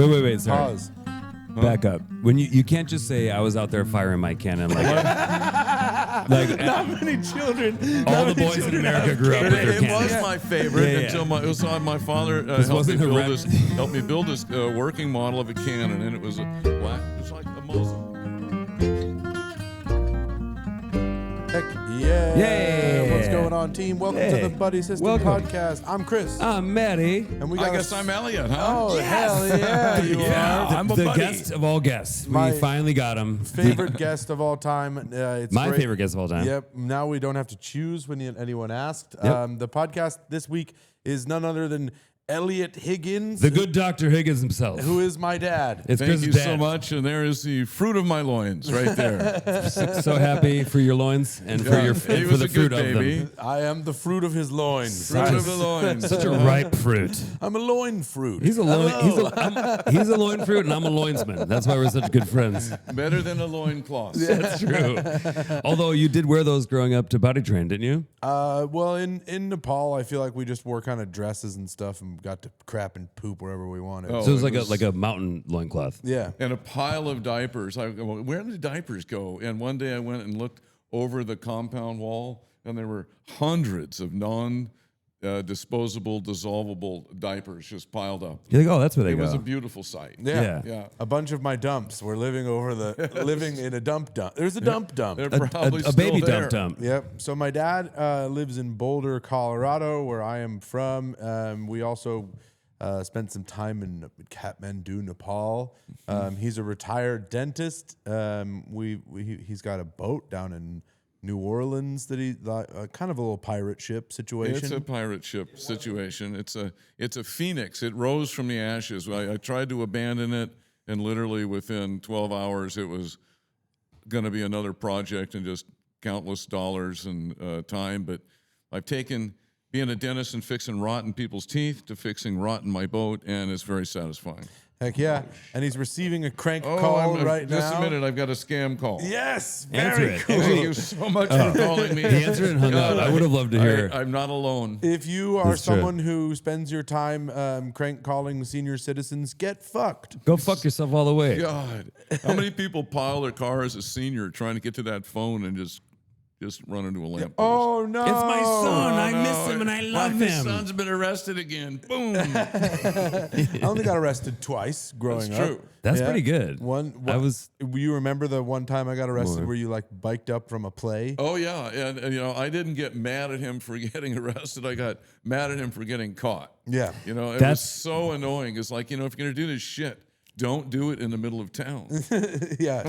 Wait. Sorry. Pause. Back up. When you can't just say I was out there firing my cannon like Not many children. all the boys in America grew up with their It was cannons. my favorite Yeah. until my father helped me build this working model of a cannon, and it was a black. It's like a muzzle. Heck yeah. Yeah. What's going on, team? Welcome to the Buddy System Podcast. I'm Chris. I'm Matty. And we I got guess I'm Elliot, huh? Oh, hell yeah, you Yeah. are. I'm a the buddy. guest of all guests. My We finally got him. Favorite guest of all time. It's My great. favorite guest of all time. Yep. Now we don't have to choose when anyone asked. Yep. The podcast this week is none other than Elliot Higgins, The good Dr. Higgins himself. who is my dad. It's Thank Chris's you dad. so much, and there is the fruit of my loins right there. So happy for your loins and for Yeah. your He for was the a fruit good of baby. them. I am the fruit of his loins. Fruit of the loins. Such a ripe fruit. I'm a loin fruit. He's a loin. He's a loin fruit, and I'm a loinsman. That's why we're such good friends. Better than a loincloth. That's true. Although you did wear those growing up to potty train, didn't you? Well, in Nepal, I feel like we just wore kind of dresses and stuff and got to crap and poop wherever we wanted. Oh. So it was it was- like a mountain loincloth. Yeah. And a pile of diapers. I go, well, where did the diapers go? And one day I went and looked over the compound wall, and there were hundreds of disposable, dissolvable diapers just piled up. You're like, oh, that's where they It go. was a beautiful sight. Yeah. Yeah. A bunch of my dumps were living in a dump. There's a dump. They're probably a still baby there. dump. Yep. So my dad lives in Boulder, Colorado, where I am from. We also spent some time in Kathmandu, Nepal. He's a retired dentist. He's got a boat down in New Orleans that he kind of a little pirate ship situation. It's a pirate ship situation. It's a phoenix. It rose from the ashes. I tried to abandon it, and literally within 12 hours, it was going to be another project and just countless dollars and time. But I've taken being a dentist and fixing rotten people's teeth to fixing rot in my boat, and it's very satisfying. Heck yeah. And he's receiving a crank call right now. Just a minute, I've got a scam call. Yes. Answer Very it. cool. Thank you so much for calling me. He answered and hung up. I would have loved to hear. I'm not alone. If you are That's true. someone who spends your time crank calling senior citizens, get fucked. Go fuck yourself all the way. God, how many people pile their car as a senior trying to get to that phone and just run into a lamppost? Oh no! It's my son. I miss him and I love My him. son's been arrested again. Boom. I only got arrested twice growing That's up. true. That's Yeah. pretty good. You remember the one time I got arrested More. where you like biked up from a play? Oh yeah, and you know I didn't get mad at him for getting arrested. I got mad at him for getting caught. Yeah. You know, it That's- was so annoying. It's like, you know, if you're gonna do this shit, don't do it in the middle of town. yeah.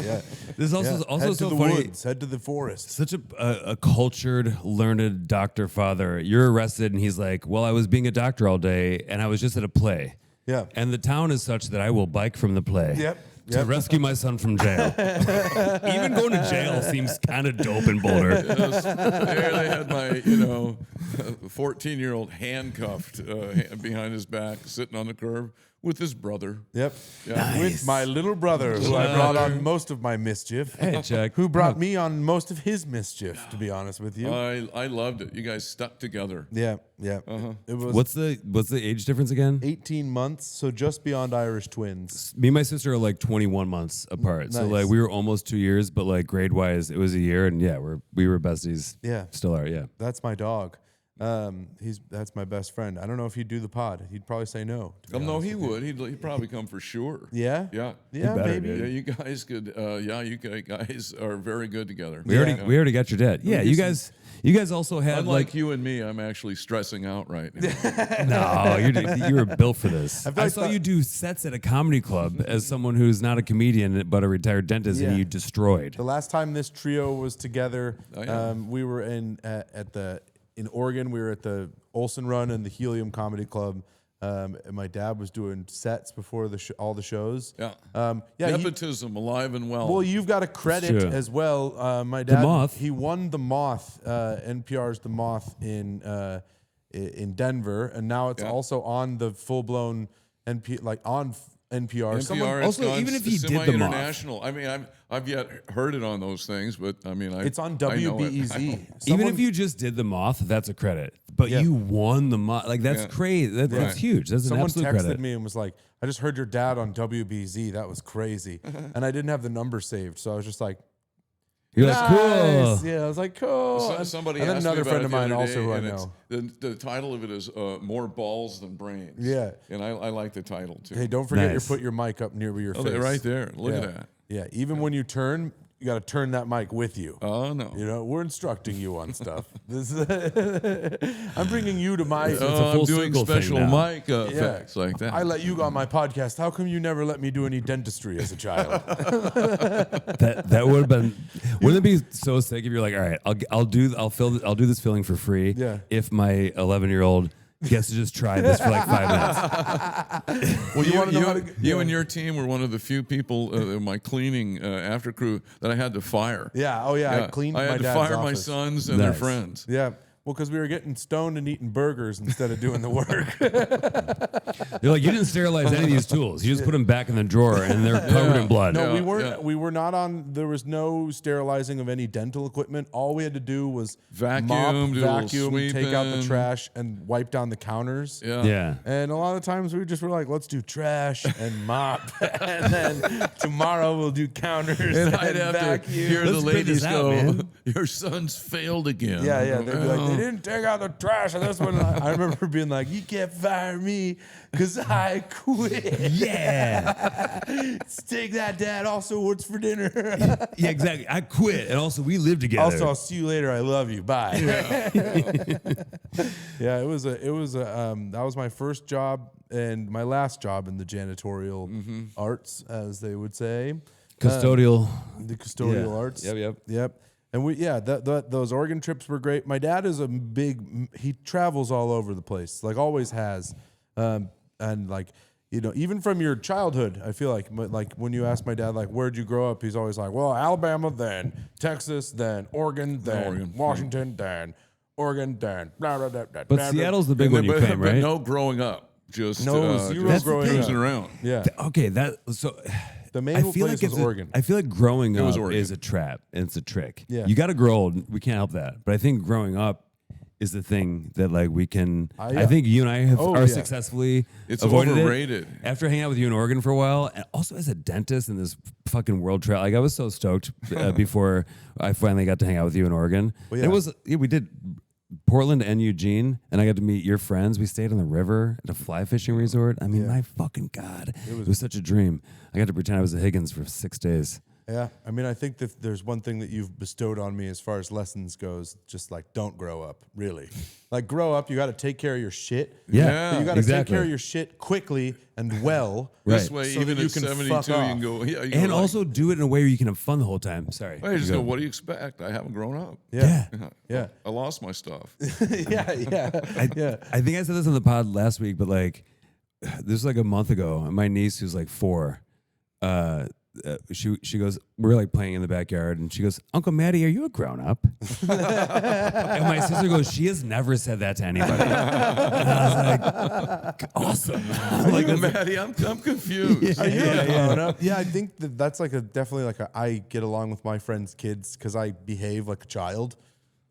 This is also Yeah. also head so to the funny. woods, head to the forest. Such a cultured, learned doctor father. You're arrested, and he's like, "Well, I was being a doctor all day, and I was just at a play. Yeah. And the town is such that I will bike from the play. Yep. To rescue my son from jail. Even going to jail seems kind of dope in Boulder. Yes. There they had my, 14-year-old handcuffed behind his back, sitting on the curb with his brother. Yep. Yeah. Nice. With my little brother, who I brought on most of my mischief. Hey, Chuck. Who brought me on most of his mischief, to be honest with you. I loved it. You guys stuck together. Yeah. It was What's the age difference again? 18 months, so just beyond Irish twins. Me and my sister are like 21 months apart. So Nice. like we were almost 2 years, but like grade wise, it was a year, and yeah, we were besties. Yeah. Still are, yeah. That's my dog. That's my best friend. I don't know if he'd do the pod. He'd probably say no. to be No, honest he with you. would. He'd probably come for sure. Yeah? Yeah. Yeah, better, maybe. dude. Yeah, you guys could. You guys are very good together. We already got your dad. Yeah, you guys also had Unlike you and me, I'm actually stressing out right now. no, you were built for this. I I saw you do sets at a comedy club as someone who's not a comedian but a retired dentist, Yeah. and you destroyed. The last time this trio was together, Oh, yeah. we were in Oregon. We were at the Olson Run and the Helium Comedy Club. And my dad was doing sets before all the shows. Yeah. Yeah. Nepotism, alive and well. Well, you've got a credit true. as well. My dad, Moth. he won the Moth, NPR's The Moth in Denver, and now it's Yeah. also on the full blown on NPR. NPR, Also, it's gone even if he did them off. semi-international. I mean, I've yet heard it on those things, but I mean, It's on I know it. WBEZ. Even if you just did them off, that's a credit. But you won them off. Like, that's crazy. That's huge. That's an Someone absolute texted credit. me and was like, I just heard your dad on WBZ. That was crazy. And I didn't have the number saved. So I was just like, You're like, cool. nice. Yeah, I was like, cool. Somebody and then asked another me friend of about mine it the other also day, who I and know. the title of it is More Balls Than Brains. Yeah. And I like the title, too. Hey, don't forget Nice. to put your mic up near your face. they're right there. Look yeah. at that. Yeah, even when you turn, you got to turn that mic with you. Oh, no. You know, we're instructing you on stuff. This I'm bringing you to my. a I'm full doing circle thing special now. mic effects like that. I let you go on my podcast. How come you never let me do any dentistry as a child? That would have been. Wouldn't it be so sick if you're like, all right, I'll do this filling for free. Yeah. If my 11-year-old gets to just try this for like 5 minutes. Well, you want to know how to. You and your team were one of the few people in my cleaning after crew that I had to fire. Yeah. Oh yeah. I cleaned I my had to dad's fire my office. sons and their Nice. friends. Yeah. Well, because we were getting stoned and eating burgers instead of doing the work. You're like, you didn't sterilize any of these tools. You just put them back in the drawer and they're covered in blood. No, we Yeah, weren't. yeah. We were not on. There was no sterilizing of any dental equipment. All we had to do was Vacuum, mop, do a little vacuum, take out the sweeping. trash, and wipe down the counters. Yeah. Yeah. And a lot of times we just were like, let's do trash and mop, and then tomorrow we'll do counters And I'd have vacuum. to hear Let's the print ladies this out, go, man. your son's failed again. Yeah, yeah. They'd be like, Oh. they didn't take out the trash on this one. I remember being like, you can't fire me because I quit. Yeah. Take that, Dad. Also, what's for dinner? Yeah, exactly. I quit. And also, we live together. Also, I'll see you later. I love you. Bye. Yeah, it was that was my first job and my last job in the janitorial arts, as they would say. Custodial. The custodial Yeah. arts. Yep. And those Oregon trips were great. My dad is he travels all over the place, like always has. And like, you know, even from your childhood, I feel like when you ask my dad, like, where'd you grow up? He's always like, well, Alabama, then Texas, then Oregon, then Oregon. Washington, then Oregon, then blah, blah, blah, blah, But blah, Seattle's the big And one you then- claim, but right? no growing up. Just No, zero just growing cruising up. around. Yeah. Okay, so The main I feel place like was it's Oregon. I feel like growing was up Oregon. is a trap. And it's a trick. Yeah. You got to grow old. We can't help that. But I think growing up is the thing that like we can. Yeah. I think you and I are Yeah. successfully It's avoided it. overrated. After hanging out with you in Oregon for a while, and also as a dentist in this fucking world travel, like I was so stoked before I finally got to hang out with you in Oregon. Well, And it was we did Portland and Eugene, and I got to meet your friends. We stayed on the river at a fly fishing resort. I mean, my fucking God. It was such a dream. I got to pretend I was a Higgins for 6 days. Yeah, I mean, I think that there's one thing that you've bestowed on me as far as lessons goes, just like don't grow up, really. Like grow up, you got to take care of your shit. Yeah, But you got to exactly. take care of your shit quickly and well. This Right. way, So even that you at can 72, fuck you off. can go, yeah. You And go also do it in a way where you can have fun the whole time. Sorry. I just You go, what do you expect? I haven't grown up. Yeah, Yeah. yeah, I lost my stuff. yeah, yeah. I think I said this on the pod last week, but like this was like a month ago. And my niece, who's like 4, she goes, we're like playing in the backyard, and she goes, Uncle Matty, are you a grown up? And my sister goes, she has never said that to anybody. And I was like, awesome. I'm like, that's- Matty, I'm confused. Are you a grown up? Yeah, I think that's like definitely like I get along with my friends' kids because I behave like a child.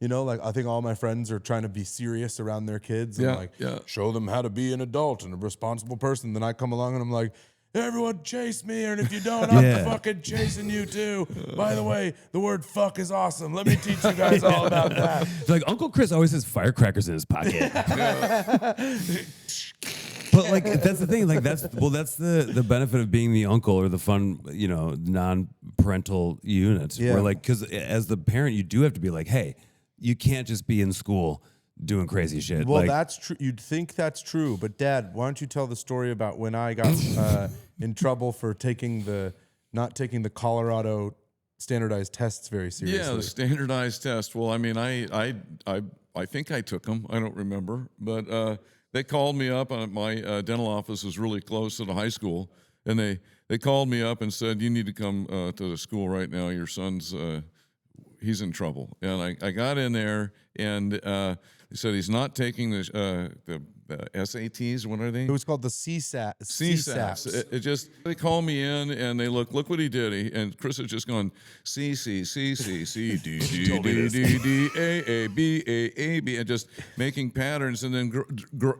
You know, like I think all my friends are trying to be serious around their kids and Yeah, like yeah. show them how to be an adult and a responsible person. Then I come along and I'm like, everyone chase me, and if you don't, I'm Yeah. fucking chasing you too. By the way, the word fuck is awesome. Let me teach you guys all about that. It's like Uncle Chris always has firecrackers in his pocket. But like that's the thing, like that's the benefit of being the uncle or the fun, you know, non-parental unit. Yeah. Where like, because as the parent, you do have to be like, hey, you can't just be in school doing crazy shit. Well, like, that's true. You'd think that's true, but Dad, why don't you tell the story about when I got in trouble for not taking the Colorado standardized tests very seriously? Yeah, the standardized test. Well, I mean, I think I took them. I don't remember, but they called me up. My dental office was really close to the high school, and they called me up and said, "You need to come to the school right now. Your son's he's in trouble. And I got in there, and he said he's not taking the SATs. What are they? It was called the CSAPs. It just, they call me in and they look what he did. And Chris is just going C C C C C D D D D D A B A B, and just making patterns and then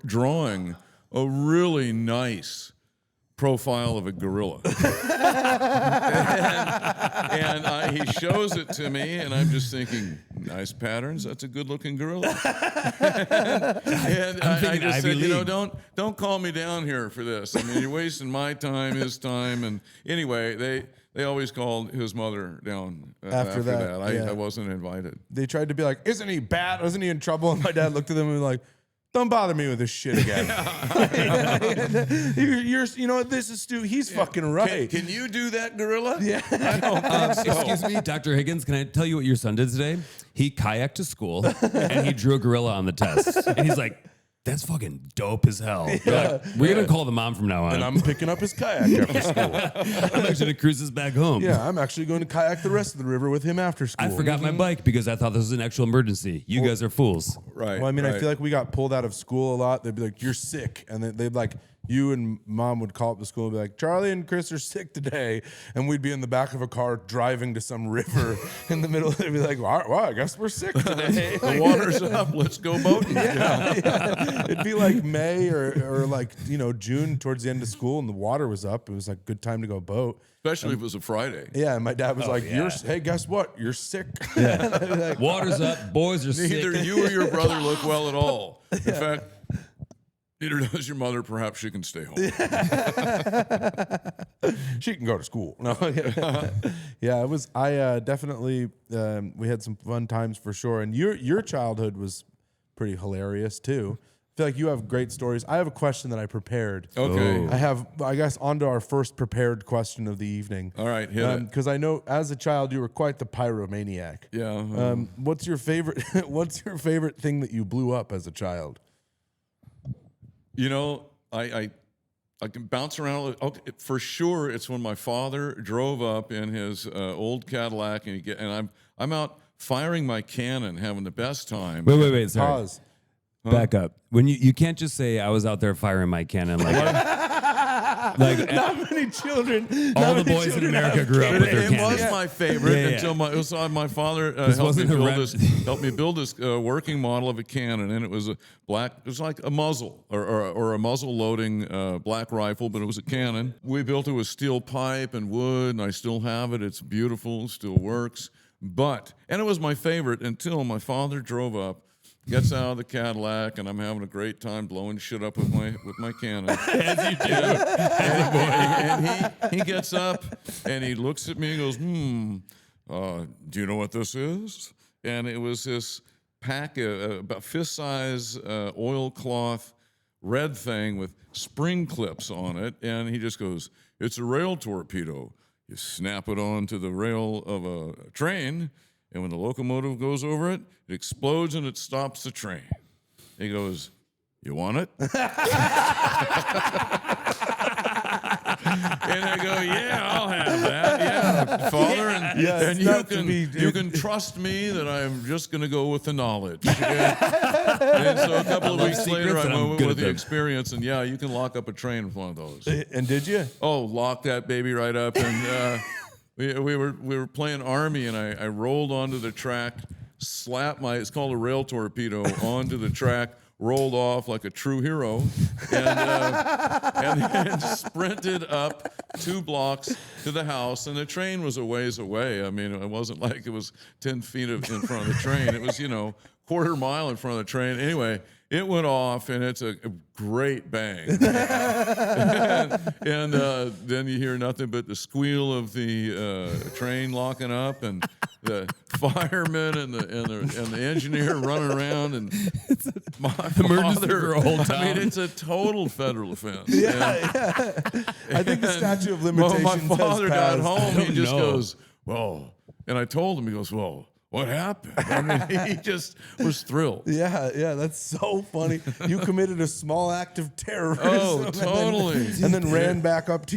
drawing a really nice profile of a gorilla. and he shows it to me, and I'm just thinking, nice patterns. That's a good-looking gorilla. and I just said, don't call me down here for this. I mean, you're wasting my time, his time. And anyway, they always called his mother down after that. I wasn't invited. They tried to be like, isn't he bad? Isn't he in trouble? And my dad looked at them and was like, don't bother me with this shit again. This is Stu. He's fucking right. Can you do that, gorilla? Yeah. I don't think so. Excuse me, Dr. Higgins, can I tell you what your son did today? He kayaked to school and he drew a gorilla on the test. And he's like, that's fucking dope as hell. We're going to call the mom from now on. And I'm picking up his kayak after school. I'm actually going to cruise this back home. Yeah, I'm actually going to kayak the rest of the river with him after school. I forgot my bike because I thought this was an actual emergency. You guys are fools. Right. Well, I mean, I feel like we got pulled out of school a lot. They'd be like, you're sick. And they'd like, you and mom would call up the school and be like, Charlie and Chris are sick today. And we'd be in the back of a car driving to some river in the middle. They'd be like, well, I guess we're sick today. The water's up. Let's go boating. Yeah. It'd be like May or like, June towards the end of school, and the water was up. It was like good time to go boat. Especially if it was a Friday. Yeah, and my dad was like, hey, guess what? You're sick. Like, water's up. Boys are sick. Neither you or your brother look well at all. In fact, neither does your mother. Perhaps she can stay home. She can go to school. No, yeah, it was. I definitely. We had some fun times for sure, and your childhood was pretty hilarious too. I feel like you have great stories. I have a question that I prepared. Okay. I guess, onto our first prepared question of the evening. All right, hit it. Because I know as a child you were quite the pyromaniac. Yeah. What's your favorite? What's your favorite thing that you blew up as a child? I can bounce around. Okay, for sure, it's when my father drove up in his old Cadillac, and I'm out firing my cannon, having the best time. Wait, sorry. Pause. Back up. When you can't just say I was out there firing my cannon like Not many children. all the boys in America grew up with their It cannons. was my favorite until my father helped me build this working model of a cannon, and it was like a muzzle or a muzzle loading black rifle, but it was a cannon. We built it with steel pipe and wood, and I still have it. It's beautiful, still works. And it was my favorite until my father drove up, gets out of the Cadillac, and I'm having a great time blowing shit up with my cannon. As you do. And he gets up and he looks at me and goes, do you know what this is? And it was this pack about fist-size oilcloth red thing with spring clips on it, and he just goes, it's a rail torpedo. You snap it onto the rail of a train, and when the locomotive goes over it, it explodes and it stops the train. He goes, you want it? And I go, yeah, I'll have that. Yeah, Father. And you can trust me that I'm just going to go with the knowledge. And so a couple of weeks later, I went with the experience. And yeah, you can lock up a train with one of those. And did you? Oh, lock that baby right up. And we were playing Army, and I rolled onto the track, slapped it's called a rail torpedo, onto the track, rolled off like a true hero, and then sprinted up 2 blocks to the house. And the train was a ways away. I mean, it wasn't like it was 10 feet in front of the train. It was, quarter mile in front of the train. Anyway, it went off, and it's a great bang. and then you hear nothing but the squeal of the train locking up, and the firemen and the engineer running around, and my Emergency father. for a whole town. I mean, it's a total federal offense. Yeah. I think the statute of limitations my father has got passed. home. He just know. goes, well, and I told him, he goes, well, what happened? I mean, he just was thrilled. Yeah, that's so funny. You committed a small act of terrorism. Oh, totally. And then ran back up to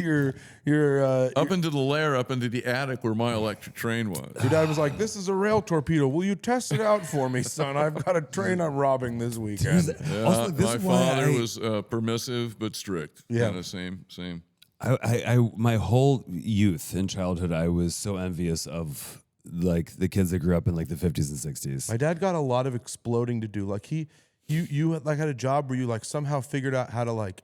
your Up into the lair, up into the attic where my electric train was. your dad was like, "This is a rail torpedo. Will you test it out for me, son? I've got a train I'm robbing this weekend." Yeah, Also, this my is why father I- was permissive but strict. Yeah. Kind of same. I my whole youth and childhood, I was so envious of like the kids that grew up in like the 50s and 60s. My dad got a lot of exploding to do. Like you like had a job where you like somehow figured out how to like.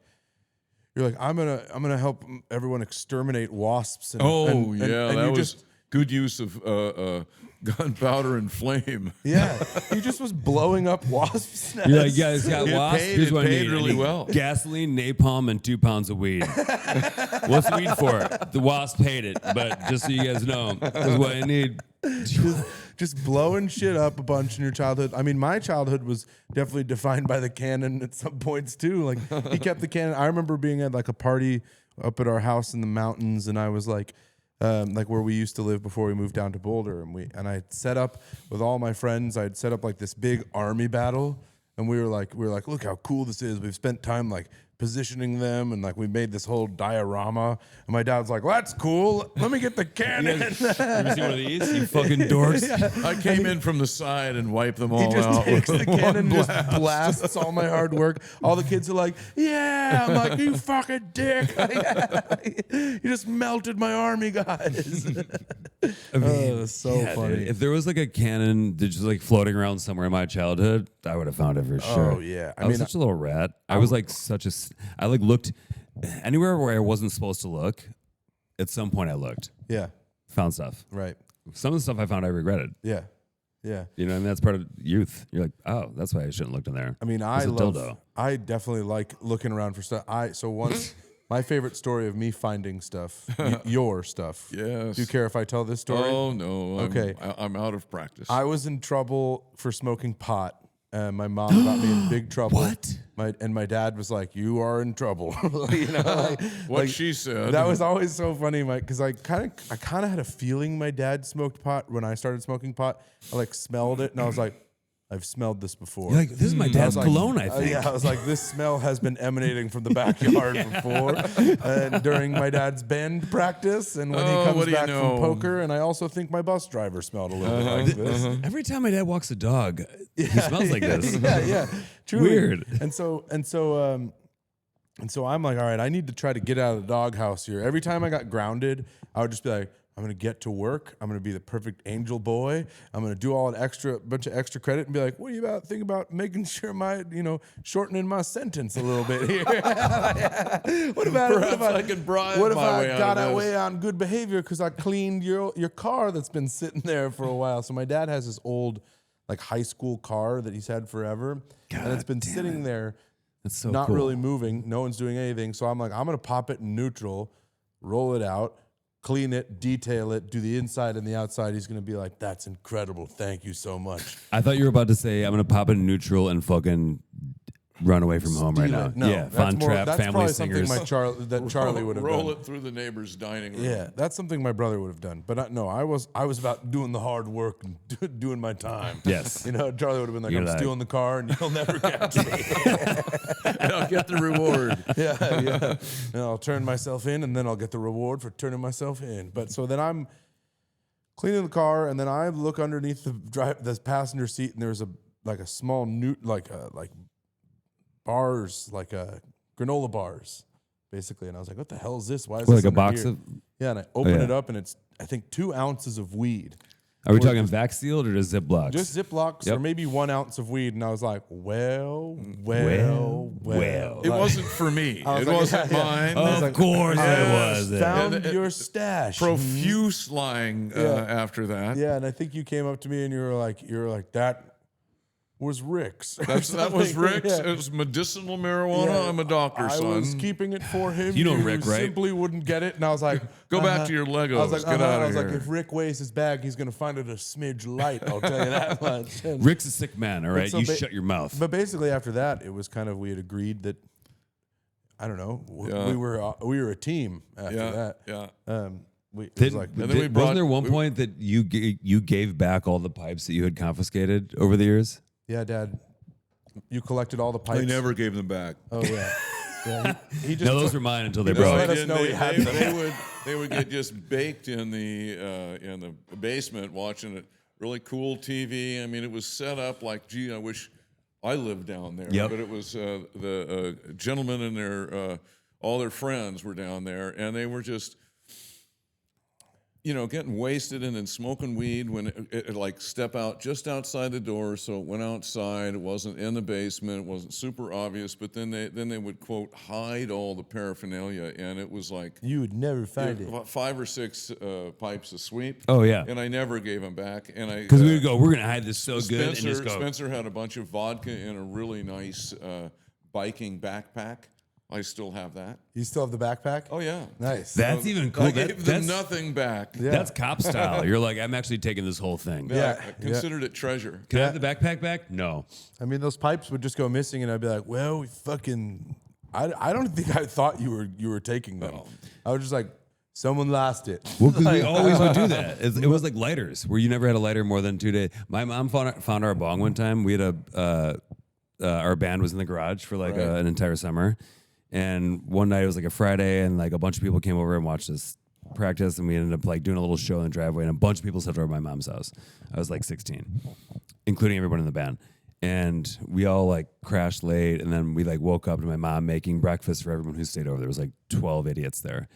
You're like, I'm gonna help everyone exterminate wasps. And, and that you was just, good use of gunpowder and flame. yeah. He just was blowing up wasps' nests. You're like, yeah, it's got It wasps. paid- Here's it what I paid need. really I need well. Gasoline, napalm, and 2 pounds of weed. What's the weed for? The wasp hate it, but just so you guys know, that's what I need. Just blowing shit up a bunch in your childhood. I mean, my childhood was definitely defined by the cannon at some points too. Like he kept the cannon. I remember being at like a party up at our house in the mountains, and I was like where we used to live before we moved down to Boulder, and I set up with all my friends. I'd set up like this big army battle, and we were like, look how cool this is. We've spent time like positioning them, and like we made this whole diorama. And my dad's like, well, "That's cool. Let me get the cannon." You ever see one of these? You fucking dorks. I came in from the side and wiped them all He just out. takes with the one cannon and just blast. blasts all my hard work. All the kids are like, "Yeah." I'm like, "You fucking dick." You just melted my army guys. I mean, so yeah, funny. dude. If there was like a cannon that just like floating around somewhere in my childhood, I would have found it for sure. Oh, yeah. I was such a little rat. I was like I like looked anywhere where I wasn't supposed to look. At some point, I looked, Yeah, found stuff. right. Some of the stuff I found, I regretted. Yeah, yeah. You know, and that's part of youth. You're like, oh, that's why I shouldn't look in there. I mean, It's a dildo. I definitely like looking around for stuff. So once, my favorite story of me finding stuff, your stuff. Yes. Do you care if I tell this story? Oh no. Okay. I'm out of practice. I was in trouble for smoking pot. My mom got me in big trouble. What? My dad was like, "You are in trouble." You know, like, What like, she said. That was always so funny, Mike, because I kind of had a feeling my dad smoked pot when I started smoking pot. I like smelled it, and I was like, "I've smelled this before." You're like, this is my dad's like, cologne, I think. Yeah, I was like, this smell has been emanating from the backyard before, and during my dad's band practice, and when he Oh, comes what do you back know? from poker, and I also think my bus driver smelled a little bit like this. Every time my dad walks a dog, he smells like this. Yeah, truly. Weird. And so I'm like, all right, I need to try to get out of the doghouse here. Every time I got grounded, I would just be like, I'm gonna get to work. I'm gonna be the perfect angel boy. I'm gonna do all an bunch of extra credit and be like, what do you think about making sure shortening my sentence a little bit here? what if I can bribe What if my I way out got of this? away on good behavior because I cleaned your car that's been sitting there for a while? So my dad has this old like high school car that he's had forever, and it's been sitting there. That's so Not cool. really moving. No one's doing anything. So I'm like, I'm going to pop it in neutral, roll it out, clean it, detail it, do the inside and the outside. He's going to be like, "That's incredible. Thank you so much." I thought you were about to say, I'm going to pop it in neutral and fucking run away from home right Steal now. it. No, Yeah, that's Von more- Trapp, that's family probably singers. something that Charlie would have roll done. it through the neighbor's dining room. Yeah, that's something my brother would have done. But no, I was about doing the hard work and doing my time. Yes. You know, Charlie would have been like, You're "I'm like- stealing the car and you'll never catch me." And I'll get the reward. Yeah. And I'll turn myself in, and then I'll get the reward for turning myself in. But so then I'm cleaning the car, and then I look underneath the passenger seat, and there's a small bars, like granola bars, basically. And I was like, "What the hell is this? Why is What, this like a under box here?" of? Yeah, and I open yeah. it up, and it's I think 2 ounces of weed. Are we talking vac sealed or just Ziplocs? Just Ziplocs Yep. or maybe 1 ounce of weed. And I was like, well. It wasn't for me. I was It like, wasn't yeah. mine. Of course it was. Found Yeah. your stash. Profuse lying after that. Yeah, and I think you came up to me and you were like, "That was Rick's." or That was something. Rick's. Yeah. It was medicinal marijuana. Yeah. I'm a doctor's I son. was keeping it for him. You know Rick, right? Simply wouldn't get it, and I was like, Go back to your Legos. I was like, Get out I of was here. like, if Rick weighs his bag, he's gonna find it a smidge light. I'll tell you that much. And- Rick's a sick man, all right? so You ba- shut your mouth. But basically, after that, it was kind of we had agreed that we were a team after that. Yeah. it was like, And then we wasn't there one point that you gave back all the pipes that you had confiscated over the years? yeah, Dad, you collected all the pipes. I never gave them back. Oh yeah. Yeah, he just No, those were mine until they just broke. let us know he had them. They would get just baked in the basement watching it. Really cool TV. I mean, it was set up like, gee, I wish I lived down there. Yep. But it was the gentlemen and their all their friends were down there, and they were just, getting wasted and then smoking weed when it like step out just outside the door. So it went outside. It wasn't in the basement. It wasn't super obvious. But then they would quote hide all the paraphernalia, and it was like You would never find it. about 5 or 6 pipes of sweep. Oh, yeah. And I never gave them back. And I Because we would go, we're going to hide this so good. And just go. Spencer had a bunch of vodka in a really nice biking backpack. I still have that. You still have the backpack? Oh yeah, Nice. That's even cool. I gave them nothing back. Yeah. That's cop style. You're like, I'm actually taking this whole thing. Yeah. I considered it treasure. Can I have the backpack back? No. I mean, those pipes would just go missing, and I'd be like, "Well, I don't think I thought you were taking them. I was just like, someone lost it." Well, because we always would do that. It was like lighters, where you never had a lighter more than 2 days. My mom found our bong one time. We had our band was in the garage for like an entire summer. And one night it was like a Friday, and like a bunch of people came over and watched us practice, and we ended up like doing a little show in the driveway, and a bunch of people slept over at my mom's house. I was like 16, including everyone in the band. And we all like crashed late, and then we like woke up to my mom making breakfast for everyone who stayed over. There was like 12 idiots there,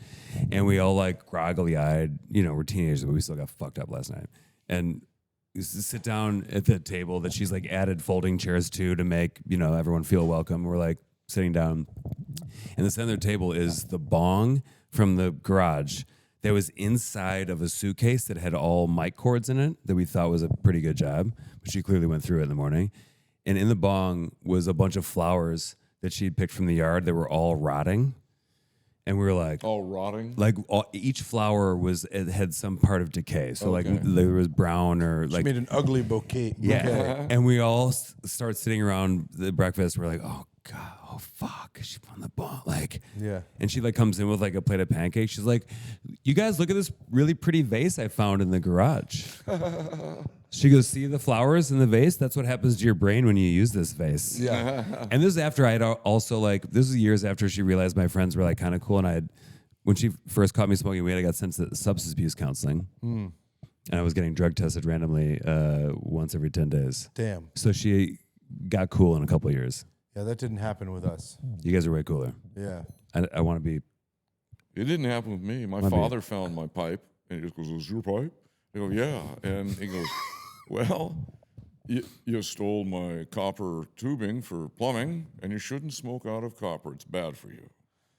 and we all like groggily eyed, we're teenagers, but we still got fucked up last night. And we used to sit down at the table that she's like added folding chairs to make everyone feel welcome. We're like sitting down, and the center of the table is the bong from the garage that was inside of a suitcase that had all mic cords in it that we thought was a pretty good job, but she clearly went through it in the morning. And in the bong was a bunch of flowers that she'd picked from the yard that were all rotting. And we were like, All rotting. like each flower had some part of decay. So like there was brown or She like made an ugly bouquet. yeah. And we all start sitting around the breakfast. We're like, oh God, oh fuck, she found the ball. Like, Yeah. And she like comes in with like a plate of pancakes. She's like, you guys look at this really pretty vase I found in the garage. She goes, see the flowers in the vase? That's what happens to your brain when you use this vase. Yeah. And this is after I had also like, this is years after she realized my friends were like kind of cool. And when she first caught me smoking weed, I got sent to substance abuse counseling. And I was getting drug tested randomly once every 10 days. Damn. So she got cool in a couple of years. Yeah, that didn't happen with us. You guys are way cooler. Yeah. I want to be. It didn't happen with me. My father found my pipe, and he just goes, "Is your pipe?" I go, "Yeah," and he goes, "Well, you stole my copper tubing for plumbing, and you shouldn't smoke out of copper. It's bad for you."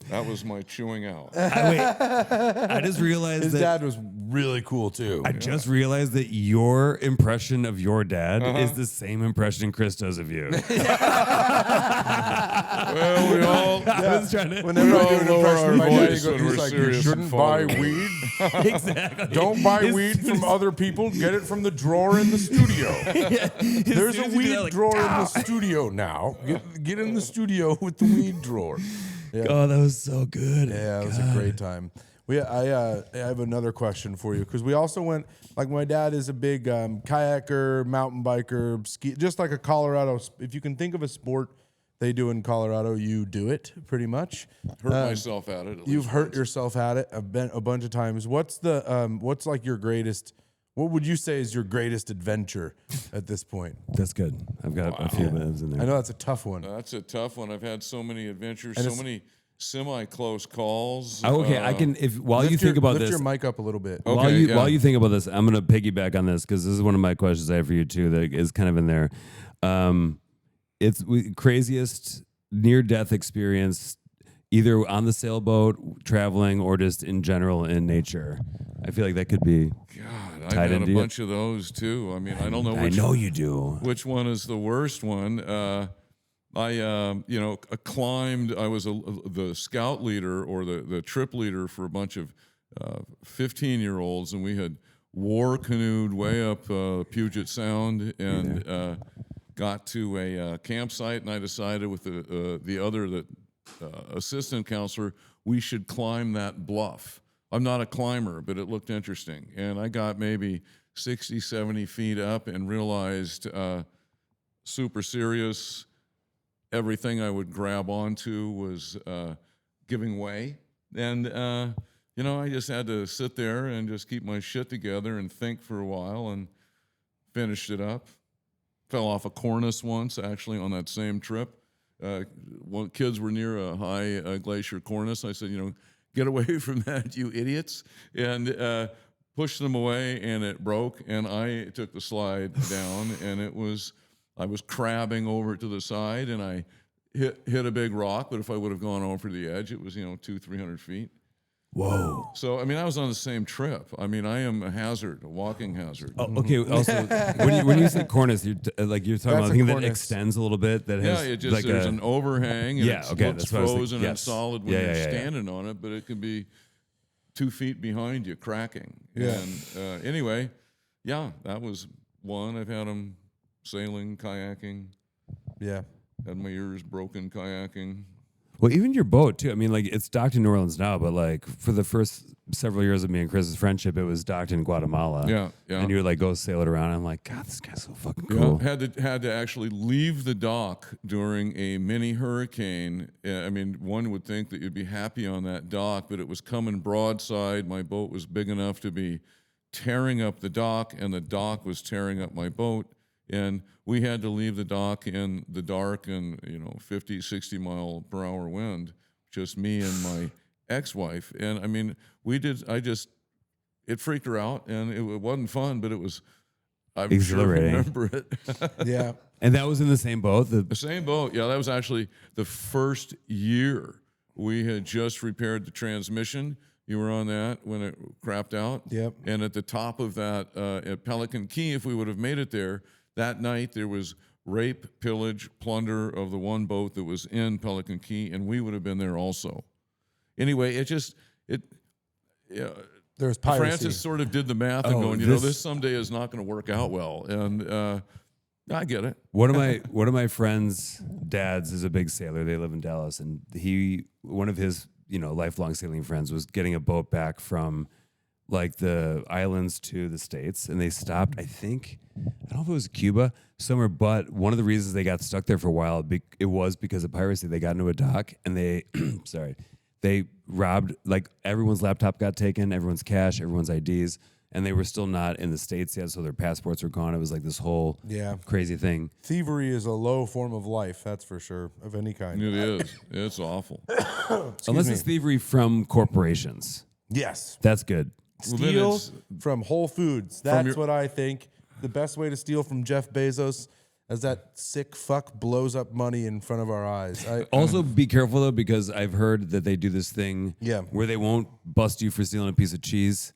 That was my chewing out. I just realized His dad was really cool too. I just realized that your impression of your dad is the same impression Chris does of you. Well, we all. I was trying to. Whenever I do an lower impression our of my dad, voice he when goes, we're he's like, "You serious and shouldn't buy fatherly." weed. Exactly. Don't buy As weed soon from other people. Get it from the drawer in the studio. There's a soon as you do weed that, like, drawer in the studio now. Get in the studio with the weed drawer." Yeah. Oh, that was so good. Yeah, it was a great time. I have another question for you because we also went, like my dad is a big kayaker, mountain biker, ski, just like a Colorado. If you can think of a sport they do in Colorado, you do it pretty much. Hurt myself at it. You've hurt yourself at it a bunch of times. What's like your greatest? What would you say is your greatest adventure at this point? That's good. I've got a few minutes in there. I know that's a tough one. That's a tough one. I've had so many adventures, And so it's- many semi-close calls. Okay, I can. While you think about lift this, your mic up a little bit. Oh. while Okay, you yeah. while you think about this, I'm gonna piggyback on this because this is one of my questions I have for you too. That is kind of in there. Craziest near-death experience, either on the sailboat, traveling, or just in general in nature. I feel like that could be. God, I've tied had a into you. bunch of those too. I mean, I don't know I which know you do. which one is the worst one. I climbed. I was the scout leader or the trip leader for a bunch of 15-year-olds, and we had war canoed way up Puget Sound and got to a campsite. And I decided with the assistant counselor we should climb that bluff I'm not a climber, but it looked interesting. And I got maybe 60, 70 feet up and realized super serious. Everything I would grab onto was giving way. And, I just had to sit there and just keep my shit together and think for a while and finished it up. Fell off a cornice once, actually, on that same trip. Kids were near a high glacier cornice. I said, get away from that, you idiots. And pushed them away, and it broke. And I took the slide down, and I was crabbing over to the side, and I hit a big rock. But if I would have gone over the edge, it was, 200-300 feet. Whoa. So, I was on the same trip. I am a hazard, a walking hazard. Oh, okay. Also, when you say cornice, you're talking about a thing that extends a little bit. That has there's an overhang. And it looks frozen and solid when you're standing on it, but it can be 2 feet behind you, cracking. Yeah. And anyway, that was one. I've had them sailing, kayaking. Yeah. Had my ears broken kayaking. Well, even your boat too. It's docked in New Orleans now, but for the first several years of me and Chris's friendship, it was docked in Guatemala. Yeah. And you would go sail it around. And I'm like, God, this guy's so fucking cool. Yeah, had to actually leave the dock during a mini hurricane. One would think that you'd be happy on that dock, but it was coming broadside. My boat was big enough to be tearing up the dock, and the dock was tearing up my boat. And we had to leave the dock in the dark and 50, 60 mile per hour wind, just me and my ex-wife. And it freaked her out, and it wasn't fun, but it was, I sure remember it. Yeah. And that was in the same boat? The same boat. Yeah, that was actually the first year. We had just repaired the transmission. You were on that when it crapped out. Yep. And at the top of that, at Pelican Key, if we would have made it there, that night there was rape, pillage, plunder of the one boat that was in Pelican Key, and we would have been there also. Anyway, there was piracy. Francis sort of did the math and going, this someday is not going to work out well, and I get it. One of my friends' dads is a big sailor. They live in Dallas, and one of his lifelong sailing friends was getting a boat back from the islands to the States, and they stopped, I don't know if it was Cuba, somewhere, but one of the reasons they got stuck there for a while, it was because of piracy. They got into a dock, and they robbed, everyone's laptop got taken, everyone's cash, everyone's IDs, and they were still not in the States yet, so their passports were gone. It was this whole crazy thing. Thievery is a low form of life, that's for sure, of any kind. It is. It's awful. Unless it's thievery from corporations. Yes. That's good. Steal from Whole Foods. That's what I think. The best way to steal from Jeff Bezos as that sick fuck blows up money in front of our eyes. Also, be careful, though, because I've heard that they do this thing where they won't bust you for stealing a piece of cheese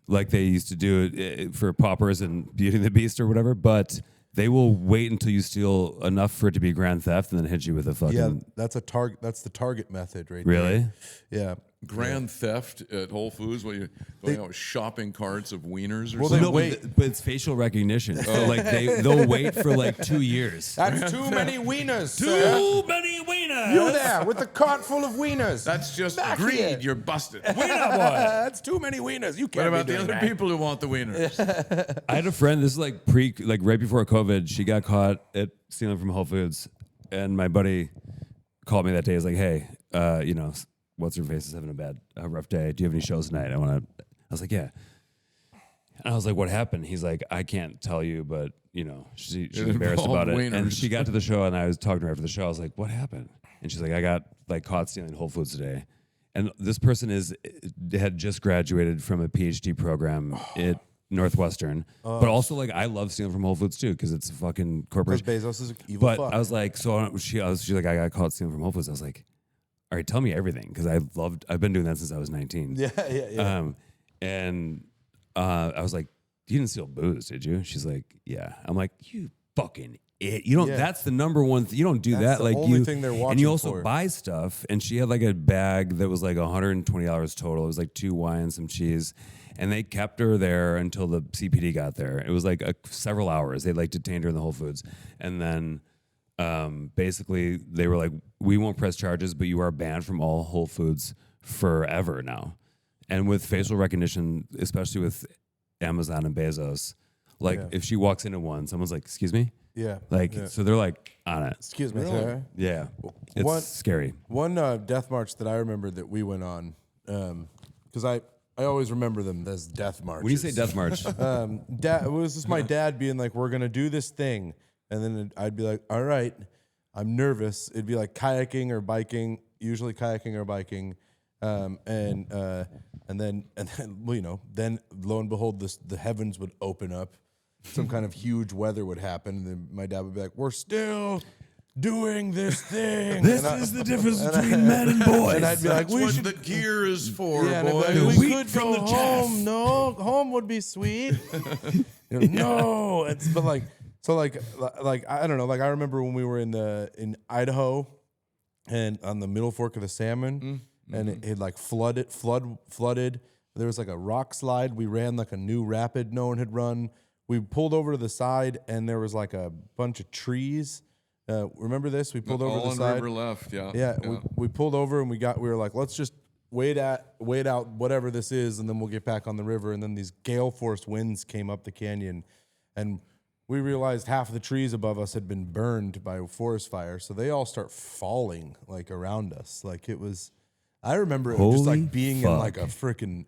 like they used to do it for Poppers and Beauty and the Beast or whatever, but they will wait until you steal enough for it to be grand theft and then hit you with a fucking... Yeah, that's the target method right really? there. Yeah. Grand theft at Whole Foods, where you going out with shopping carts of wieners or Well, something? they wait. But it's facial recognition. So they'll wait for 2 years. That's too many wieners, Too many wieners. You there with the cart full of wieners. That's just Back greed. here. You're busted. Wiener boy. That's too many wieners. You What can't about be the doing other that. people who want the wieners? I had a friend. This is right before COVID. She got caught at stealing from Whole Foods, and my buddy called me that day. He's like, "Hey, what's her face is having a rough day. Do you have any shows tonight? I was like, yeah. And I was like, what happened? He's like, I can't tell you, but she's embarrassed about it. And she got to the show, and I was talking to her after the show. I was like, what happened? And she's like, I got caught stealing Whole Foods today. And this person had just graduated from a PhD program at Northwestern, but also I love stealing from Whole Foods too because it's a fucking corporation. Because Bezos is an evil fuck. I was like, she's like, I got caught stealing from Whole Foods. I was like, all right, tell me everything, because I've been doing that since I was 19. Yeah. And I was like, you didn't steal booze, did you? She's like, yeah. I'm like, you fucking idiot. You don't. Yeah. That's the number one. You don't do That's that. the only thing they're watching and you also for. buy stuff. And she had a bag that was $120 total. It was 2 wine, some cheese. And they kept her there until the CPD got there. It was several hours. They detained her in the Whole Foods. And then basically they were like, we won't press charges, but you are banned from all Whole Foods forever now. And with facial recognition, especially with Amazon and Bezos, like if she walks into one, someone's like, "Excuse me." Yeah. So they're like on it. Excuse me, sir. Yeah. It's scary. One death march that I remember that we went on, because I always remember them as death marches. When you say death march, it was just my dad being like, "We're gonna do this thing," and then I'd be like, "All right." I'm nervous. It'd be like kayaking or biking, usually kayaking or biking, and then then lo and behold, the heavens would open up, some kind of huge weather would happen, and then my dad would be like, "We're still doing this thing." this is the difference between men and boys. And I'd be like, That's what the gear is for, boys. Like, we wheat could from go the chaff. home. No, home would be sweet. No, like I don't know. Like I remember when we were in Idaho, and on the Middle Fork of the Salmon, and it had like flooded. There was like a rock slide. We ran like a new rapid no one had run. We pulled over to the side, and there was like a bunch of trees. Remember this? We pulled over to the side. River left, yeah. Yeah, we pulled over and we were like, let's just wait out whatever this is, and then we'll get back on the river. And then these gale force winds came up the canyon, and we realized half of the trees above us had been burned by a forest fire, so they all start falling like around us. Like it was, I remember it just like being in like a freaking.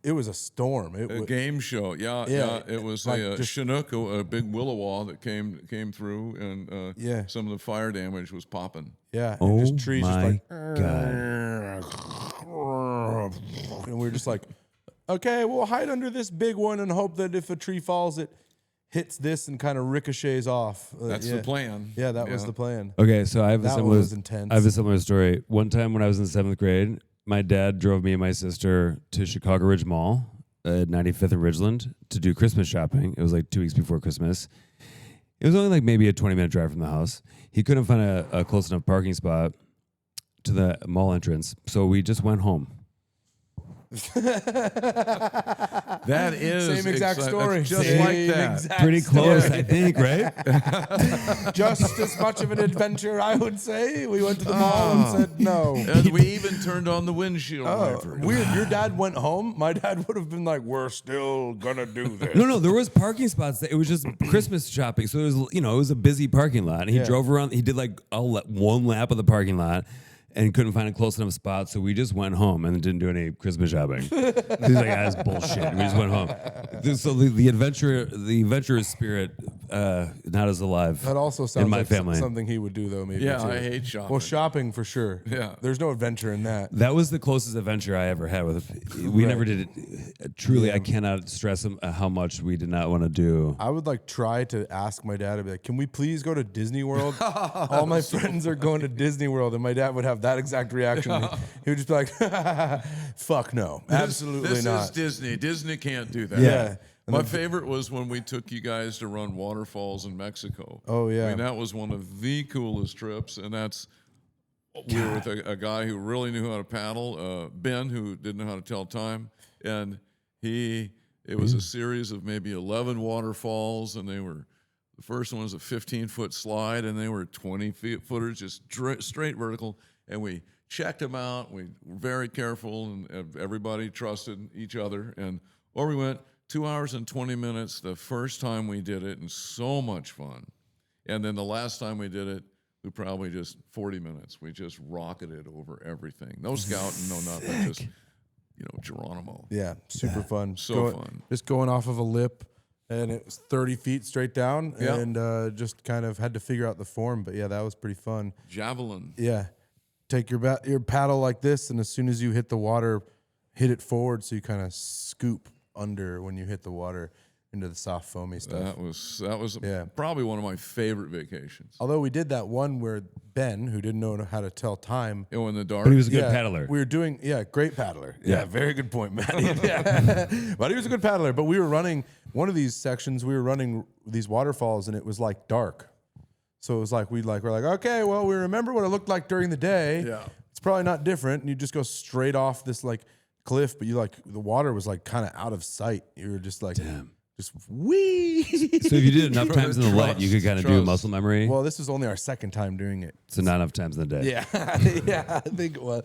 It was a storm. A game show, yeah. It was like a Chinook, a big willow that came through, and some of the fire damage was popping. Yeah, and just trees just like. God. And we were just like, okay, we'll hide under this big one and hope that if a tree falls, it hits this and kind of ricochets off. That's the plan. Yeah, that was the plan. Okay, so I have That one was intense. I have a similar story. One time when I was in 7th grade, my dad drove me and my sister to Chicago Ridge Mall at 95th and Ridgeland to do Christmas shopping. It was like 2 weeks before Christmas. It was only like maybe a 20-minute drive from the house. He couldn't find a close enough parking spot to the mall entrance, so we just went home. That is Same exact story. Just Same like that. exact Pretty close, story. I think, right? Just as much of an adventure, I would say. We went to the mall and said no. And we even turned on the windshield wiper. Weird. Your dad went home. My dad would have been like, "We're still gonna do this." No, there was parking spots. It was just Christmas shopping, so it was it was a busy parking lot. And he drove around. He did like one lap of the parking lot. And couldn't find a close enough spot, so we just went home and didn't do any Christmas shopping. He's like, that's bullshit. We just went home. So the adventurous spirit, not as alive. That also sounds in my like family. something he would do, though. Maybe. Yeah, too. I hate shopping. Well, shopping for sure. Yeah. There's no adventure in that. That was the closest adventure I ever had with. We never did it. Truly, I cannot stress how much we did not want to do. I would like try to ask my dad to be like, "Can we please go to Disney World?" All my friends are going to Disney World, and my dad would have that exact reaction. He would just be like, "Fuck no, absolutely this not." This is Disney. Disney can't do that. Yeah. My favorite was when we took you guys to run waterfalls in Mexico. Oh, yeah. I mean, that was one of the coolest trips, and we were with a guy who really knew how to paddle, Ben, who didn't know how to tell time, and it was a series of maybe 11 waterfalls, and the first one was a 15-foot slide, and they were 20-footers, just straight vertical, and we checked them out. We were very careful, and everybody trusted each other, or we went 2 hours and 20 minutes the first time we did it, and so much fun. And then the last time we did it, we probably just 40 minutes. We just rocketed over everything. No scouting, no nothing, just Geronimo. Yeah, super fun. Fun. Just going off of a lip, and it was 30 feet straight down, and just kind of had to figure out the form. But yeah, that was pretty fun. Javelin. Yeah, take your paddle like this, and as soon as you hit the water, hit it forward so you kind of scoop under when you hit the water into the soft foamy stuff. That was probably one of my favorite vacations. Although we did that one where Ben, who didn't know how to tell time, In the dark. But he was a good paddler. we were doing great paddler. Yeah. Very good point, Matty. Yeah. But he was a good paddler. But we were running one of these sections. We were running these waterfalls, and it was like dark. So it was like we're like, okay, well, we remember what it looked like during the day. Yeah. It's probably not different. And you just go straight off this like cliff, but the water was like kind of out of sight. You were just like just wee. So if you did enough times in the light, you could kind of do muscle memory. Well, this was only our second time doing it. So not enough times in the day. Yeah, yeah. I think. Well,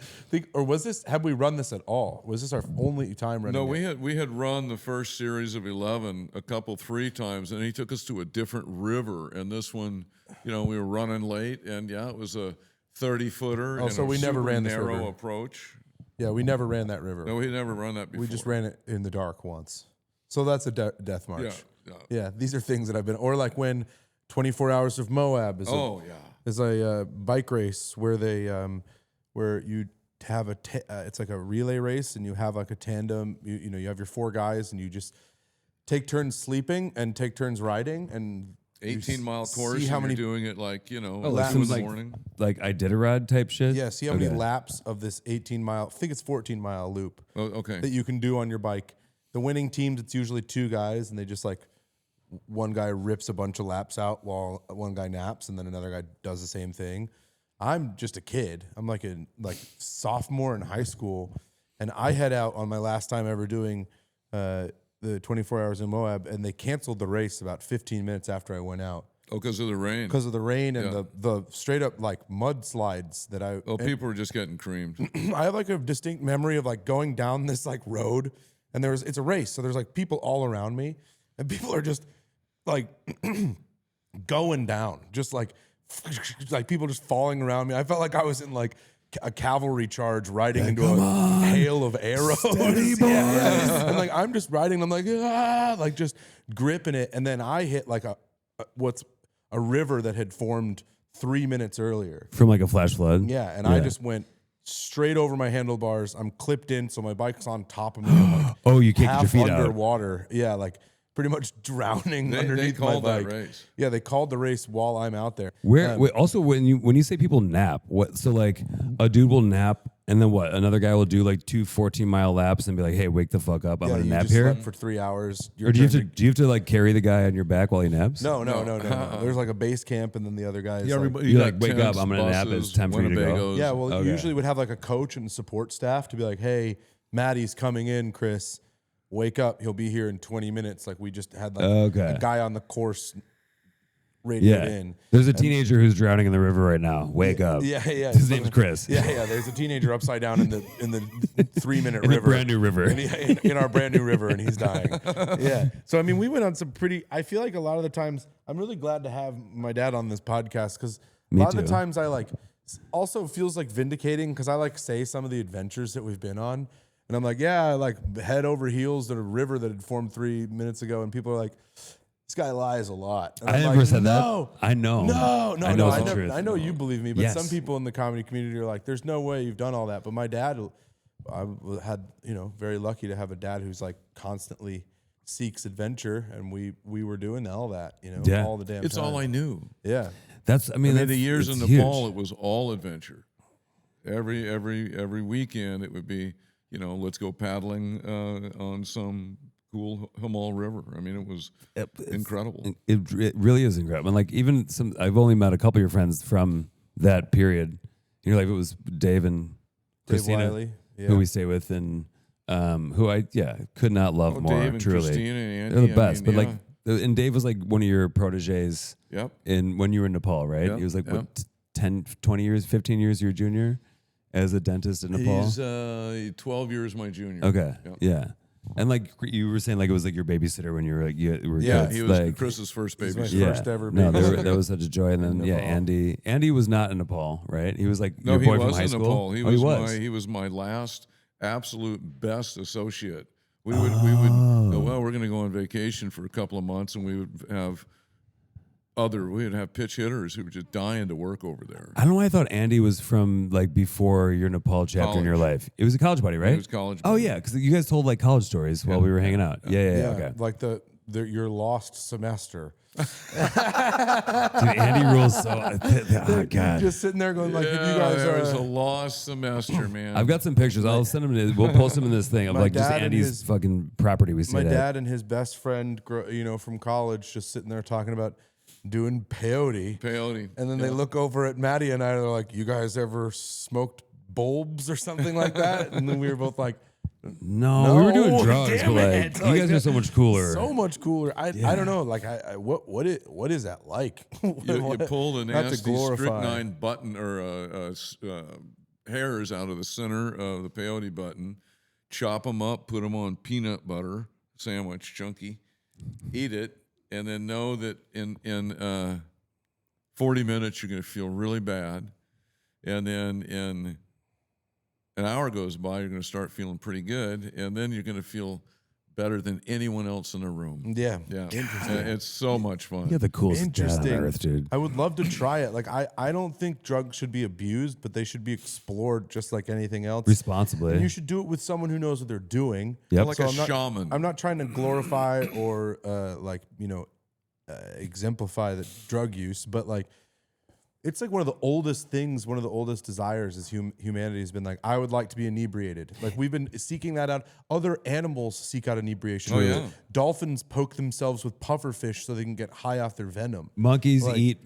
or was this? Have we run this at all? Was this our only time running? No, it? we had run the first series of 11 3 times, and he took us to a different river. And this one, we were running late, and it was a 30-footer. Oh, so we never ran this narrow river. approach. Yeah, we never ran that river. No, we never run that before. We just ran it in the dark once. So that's a death march. Yeah, these are things that I've been, or like when 24 Hours of Moab is a bike race where they where you have it's like a relay race, and you have like a tandem. You have your 4 guys, and you just take turns sleeping and take turns riding, and 18-mile course. See how many doing it like 2 in the morning. Like Iditarod type shit? Yeah, see how many laps of this 18-mile, I think it's 14-mile loop that you can do on your bike. The winning teams, it's usually 2 guys, and they just like, one guy rips a bunch of laps out while one guy naps, and then another guy does the same thing. I'm just a kid. I'm like a sophomore in high school, and I head out on my last time ever doing the 24 Hours in Moab, and they canceled the race about 15 minutes after I went out. Oh, because of the rain. Because of the rain and the straight up like mudslides that I. Oh, people were just getting creamed. I have like a distinct memory of like going down this like road, and it's a race, so there's like people all around me, and people are just like going down, just like people just falling around me. I felt like I was in like a cavalry charge riding into a hail of arrows. And like I'm just riding, I'm like like just gripping it, and then I hit like a river that had formed 3 minutes earlier From like a flash flood? Yeah, and I just went straight over my handlebars. I'm clipped in, so my bike's on top of me. I'm like you can't get your feet out. Underwater. Yeah, like pretty much drowning underneath my bike. That race. Yeah, they called the race while I'm out there. Also, when you say people nap, so like a dude will nap, and then what? Another guy will do like 2 14-mile laps and be like, "Hey, wake the fuck up! I'm gonna nap here." Slept for 3 hours. Or do you have to like carry the guy on your back while he naps? No. There's like a base camp, and then the other guys. You like wake up. I'm gonna nap. It's time for you to go. Yeah, well, you usually would have like a coach and support staff to be like, "Hey, Matty's coming in, Chris. Wake up, he'll be here in 20 minutes." Like we just had like a guy on the course radioed in. There's a teenager who's drowning in the river right now. Wake up. Yeah. His name's Chris. Yeah. There's a teenager upside down in the 3-minute river. In a brand new river. In our brand new river, and he's dying. Yeah. So I mean, we went on some I feel like a lot of the times, I'm really glad to have my dad on this podcast, because a lot of the times I like also feels like vindicating, because I like say some of the adventures that we've been on. And I'm like, I like head over heels to a river that had formed 3 minutes ago, and people are like, "This guy lies a lot." And I never said that. I know. No. I know you believe me, but some people in the comedy community are like, "There's no way you've done all that." But my dad, I had very lucky to have a dad who's like constantly seeks adventure, and we were doing all that, all the damn time. It's all I knew. Yeah, the years in Nepal, it was all adventure. Every weekend, it would be. Let's go paddling on some cool Himal River. I mean, it was incredible. It really is incredible. And like even I've only met a couple of your friends from that period. Like it was Dave and Christina, Wiley, who we stay with, and who I could not love more. Dave and truly, Christina and Andy, they're the best. But like, and Dave was like one of your proteges. Yep. When you were in Nepal, right? He was like what 10, 20 years, 15 years your junior. As a dentist in Nepal? He's 12 years my junior. Okay, yeah. And like you were saying, like it was like your babysitter when you were like you were kids. He was like, Chris's first babysitter. My first ever babysitter. That was such a joy. And then Andy was not in Nepal, right? He was like your boy from high school. He was. He was my last absolute best associate. We would go, well, we're going to go on vacation for a couple of months, and we would have pitch hitters who were just dying to work over there. I don't know why I thought Andy was from like before your Nepal chapter in your life. It was a college buddy, right? He was college buddy. Oh yeah, because you guys told like college stories while we were hanging out. Yeah. Okay. Like your lost semester. Dude, Andy rules so. Oh God. Just sitting there going like, if you guys there was a lost semester, man. I've got some pictures. I'll send them. We'll post them in this thing of like just Andy's fucking property. We stayed My at. dad and his best friend, from college, just sitting there talking about doing peyote. And then they look over at Matty and I, and they're like, "You guys ever smoked bulbs or something like that?" And then we were both like, No, we were doing No, drugs, damn but it. like you guys are so much cooler. So much cooler. I don't know. Like, what is that like? You pull the Not to nasty glorify. strychnine button or hairs out of the center of the peyote button, chop them up, put them on peanut butter sandwich, chunky, eat it, and then know that in 40 minutes you're going to feel really bad, and then in an hour goes by, you're going to start feeling pretty good, and then you're going to feel better than anyone else in the room. Yeah. Interesting. It's so much fun. You're the coolest dad on Interesting. earth, dude. I would love to try it. Like, I don't think drugs should be abused, but they should be explored just like anything else. Responsibly. And you should do it with someone who knows what they're doing. Yep. Like So a I'm not, shaman. I'm not trying to glorify or exemplify the drug use, but like, it's like one of the oldest things, one of the oldest desires is humanity has been like, I would like to be inebriated. Like, we've been seeking that out. Other animals seek out inebriation. Oh, yeah. Dolphins poke themselves with pufferfish so they can get high off their venom. Monkeys Like, eat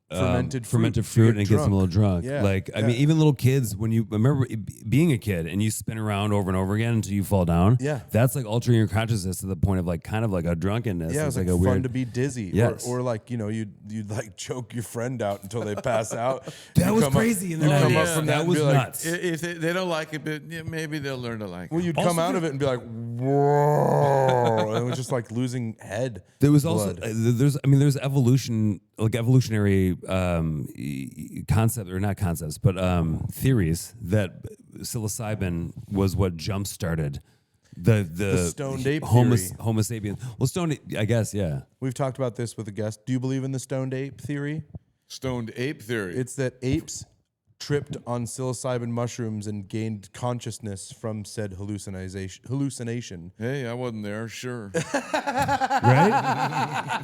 fermented fermented fruit fruit to and it get gets them a little drunk. Yeah, Like, I yeah. mean, even little kids, when you remember being a kid and you spin around over and over again until you fall down, Yeah. that's like altering your consciousness to the point of like kind of like a drunkenness. Yeah, it's like a fun weird. to be dizzy. Yes. Or like, you'd like choke your friend out until they pass out. That You was come up- crazy. And you then come up yeah. from that and was be like, nuts. If they don't like it, but yeah, maybe they'll learn to like Well, it. you'd Also come out of it and be like, whoa. And it was just like losing head. There was also blood. there's evolution, like evolutionary concept or not concepts, but theories that psilocybin was what jump started the stoned ape Homo theory. Homo sapiens. Well, stoned, I guess, yeah. We've talked about this with a guest. Do you believe in the stoned ape theory? Stoned ape theory. It's that apes tripped on psilocybin mushrooms and gained consciousness from said hallucination. Hey, I wasn't there. Sure. Right?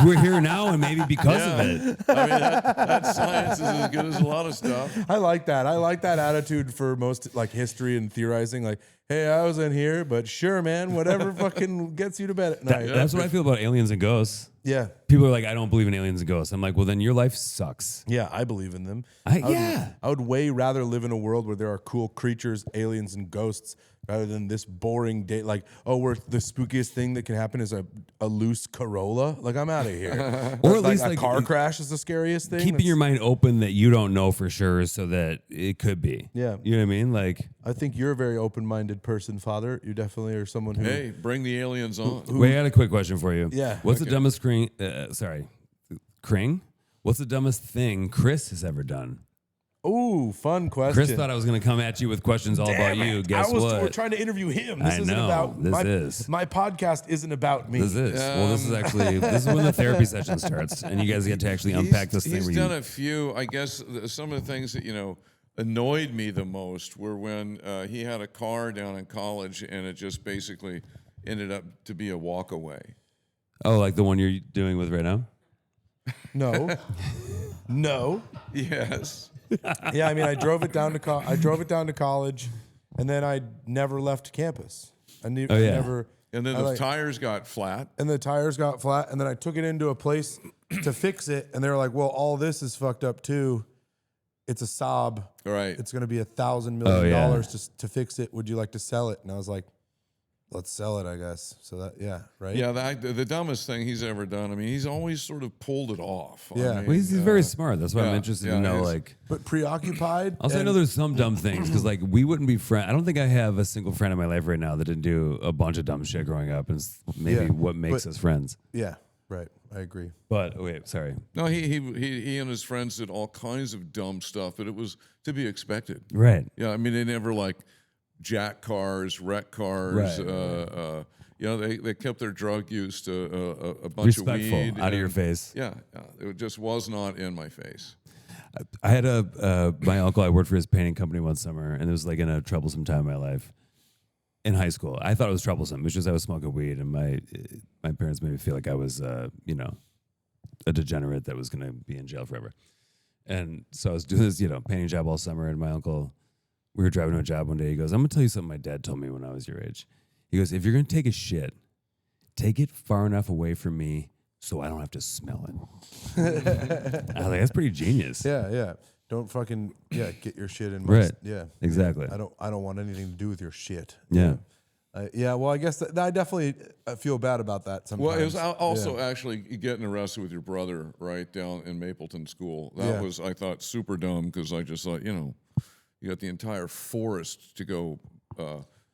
We're here now, and maybe because of it. I mean, that science is as good as a lot of stuff. I like that. I like that attitude for most like history and theorizing. Like, hey, I was in here, but sure, man, whatever fucking gets you to bed at night. That's what I feel about aliens and ghosts. Yeah. People are like, I don't believe in aliens and ghosts. I'm like, well, then your life sucks. Yeah, I believe in them. Yeah. I would way rather live in a world where there are cool creatures, aliens, and ghosts rather than this boring day. Like, oh, the spookiest thing that can happen is a loose Corolla. Like, I'm out of here. Or at least a like car crash is the scariest thing. keeping your mind open that you don't know for sure, so that it could be. Yeah. You know what I mean? Like, I think you're a very open-minded person, Father. You definitely are someone who. Hey, bring the aliens on. wait, I got a quick question for you. Yeah. What's the dumbest Kring? What's the dumbest thing Chris has ever done? Ooh, fun question. Chris thought I was going to come at you with questions all about you. Guess We're what? trying to interview him. I know. My podcast isn't about me. This is. Well, this is actually, this is when the therapy session starts, and you guys get to actually unpack this thing. He's where done you, a few. I guess some of the things that annoyed me the most were when he had a car down in college, and it just basically ended up to be a walk away. oh, like the one you're doing with right now? No. No. Yes. Yeah, I mean, I drove it down to college, and then I never left campus. I never. And then the tires got flat. And the tires got flat, and then I took it into a place to fix it, and they were like, "Well, all this is fucked up too. It's a sob. Right. It's going to be $1,000 million to fix it. Would you like to sell it?" And I was like, "Let's sell it, I guess." So that, yeah, right. Yeah, the dumbest thing he's ever done. I mean, he's always sort of pulled it off. Yeah. I mean, Well, he's very smart. That's why I'm interested to know, he's- like. But preoccupied. Also, I know there's some dumb things because, like, we wouldn't be friends. I don't think I have a single friend in my life right now that didn't do a bunch of dumb shit growing up, and it's maybe Yeah, what makes us friends. Yeah, right. I agree. But wait, sorry. No, he and his friends did all kinds of dumb stuff, but it was to be expected. Right. Yeah, I mean, they never like jack cars, wreck cars. Right. They kept their drug use to a bunch of Respectful, weed. out of your face. Yeah, it just was not in my face. I had my uncle. I worked for his painting company one summer, and it was like in a troublesome time in my life. In high school, I thought it was troublesome. It was just I was smoking weed, and my parents made me feel like I was, a degenerate that was going to be in jail forever. And so I was doing this, painting job all summer, and my uncle, we were driving to a job one day. He goes, "I'm going to tell you something my dad told me when I was your age." He goes, "If you're going to take a shit, take it far enough away from me so I don't have to smell it." I was like, that's pretty genius. Yeah, yeah. Don't fucking get your shit in my Right. yeah. Exactly. I don't want anything to do with your shit. Yeah. Yeah, well, I guess that I definitely feel bad about that sometimes. Well, it was also actually getting arrested with your brother right down in Mapleton School. That was, I thought, super dumb because I just thought, you got the entire forest to go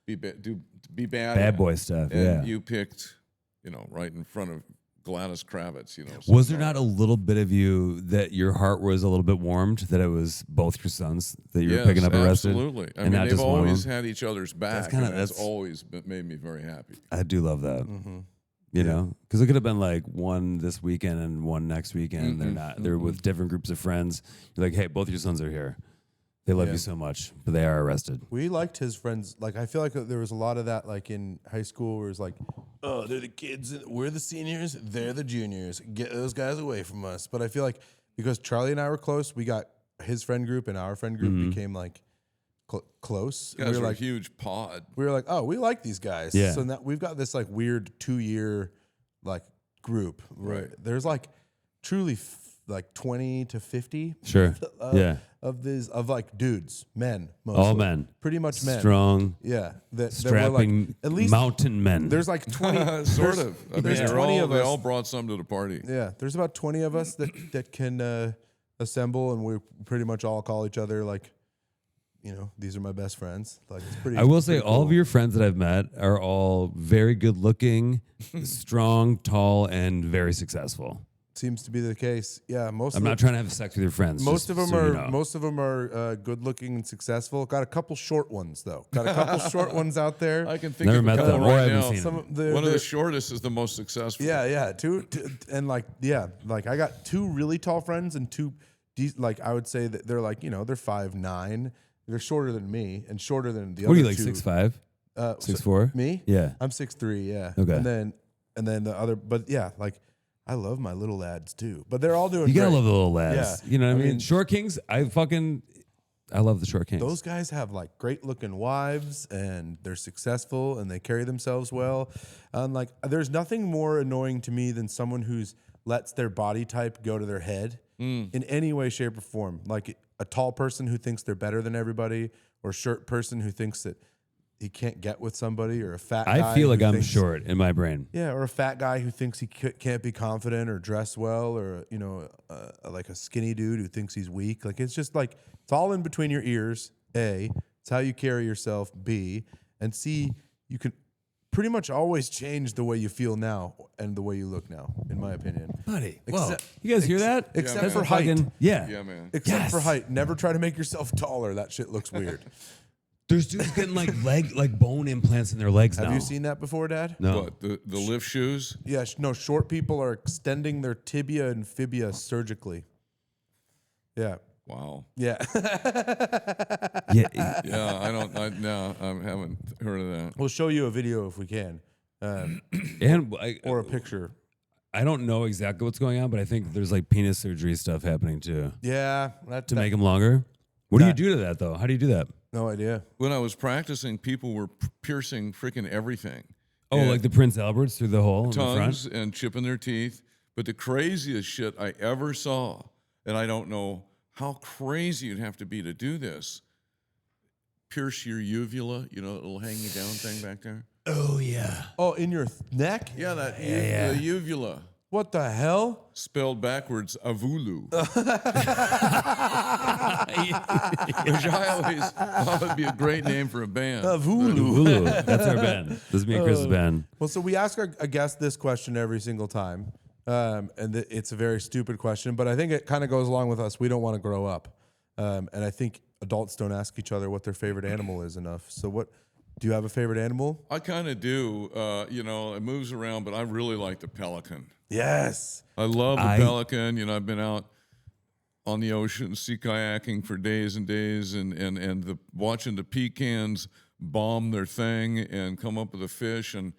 be bad Bad boy stuff. and you picked, right in front of Gladys Kravitz. Was there not a little bit of you that your heart was a little bit warmed that it was both your sons that you were picking up arrested? Absolutely. I and mean, not they've just one of always them? had each other's back. That's always made me very happy. I do love that. Mm-hmm. You know, because it could have been like one this weekend and one next weekend. They're not. They're with different groups of friends. You're like, hey, both your sons are here. They love you so much, but they are arrested. We liked his friends. Like, I feel like there was a lot of that, like in high school, where it's like, oh, they're the kids, we're the seniors, they're the juniors. Get those guys away from us. But I feel like because Charlie and I were close, we got his friend group and our friend group became like close. You guys we were were like a huge pod. we were like, oh, we like these guys. Yeah. So now we've got this like weird 2-year like group. Right. There's like truly like 20 to 50. Sure. Of like dudes, men, mostly. All men. Pretty much men. Strong, Yeah. That were strapping, like, at least mountain men. there's like 20. Sort of. I mean, There's 20 of they us. all brought some to the party. Yeah. There's about 20 of us that can assemble, and we pretty much all call each other like, these are my best friends. Like, it's pretty. I will say, pretty all cool. of your friends that I've met are all very good looking, strong, tall, and very successful. Seems to be the case. Yeah. I'm not trying to have sex with your friends. Most just of them so are you know. most of them are good looking and successful. Got a couple short ones though. Got a couple short ones out there. I can think Never of met a couple them or right haven't now. seen Some them. of the, One of the shortest is the most successful. yeah, two and like I got two really tall friends and two like I would say that they're like they're 5'9". They're shorter than me and shorter than the What are other you, like two. 6'5"? Uh, 6'4"? Me? Yeah. I'm 6'3", yeah. Okay. And then the other, but yeah, like I love my little lads too, but they're all doing. You gotta great. love the little lads. Yeah. You know what I I mean? mean- Short Kings, I love the Short Kings. Those guys have like great looking wives and they're successful and they carry themselves well. And like, there's nothing more annoying to me than someone who's lets their body type go to their head in any way, shape, or form. Like a tall person who thinks they're better than everybody, or a short person who thinks that he can't get with somebody, or a fat guy I feel like who I'm thinks- short in my brain. Yeah, or a fat guy who thinks he can't be confident or dress well, or like a skinny dude who thinks he's weak. Like it's just like it's all in between your ears. A, it's how you carry yourself. B, and C, you can pretty much always change the way you feel now and the way you look now, in my opinion. Buddy, Except- you guys hear that? except That's for fucking- height. Yeah. Yeah, man. Except for Yes. height. Never try to make yourself taller. That shit looks weird. There's dudes getting like bone implants in their legs now. Have you seen that before, Dad? No. What, the lift shoes? Yeah, no, short people are extending their tibia and fibia surgically. Yeah. Wow. Yeah. Yeah. Yeah, I haven't heard of that. We'll show you a video if we can, And or a picture. I don't know exactly what's going on, but I think there's like penis surgery stuff happening too Yeah, to make them longer. What do you That- do to that though? How do you do that? no idea. When I was practicing, people were piercing freaking everything. Oh, Yeah. like the Prince Alberts through the hole in the Tongues front? and chipping their teeth. But the craziest shit I ever saw, and I don't know how crazy you'd have to be to do this, pierce your uvula, that little hanging down thing back there. Oh yeah. Oh, in your neck? Yeah, that Yeah. the uvula. What the hell? Spelled backwards, avulu. Which I always thought would be a great name for a band. Hulu. That's our band. This is me and Chris's band. Well, so we ask our guest this question every single time, and it's a very stupid question, but I think it kind of goes along with us. We don't want to grow up, and I think adults don't ask each other what their favorite animal is enough. So, what do you have a favorite animal? I kind of do. It moves around, but I really like the pelican. Yes. I love the pelican. I've been out on the ocean sea kayaking for days and days, and watching the pecans bomb their thing and come up with a fish and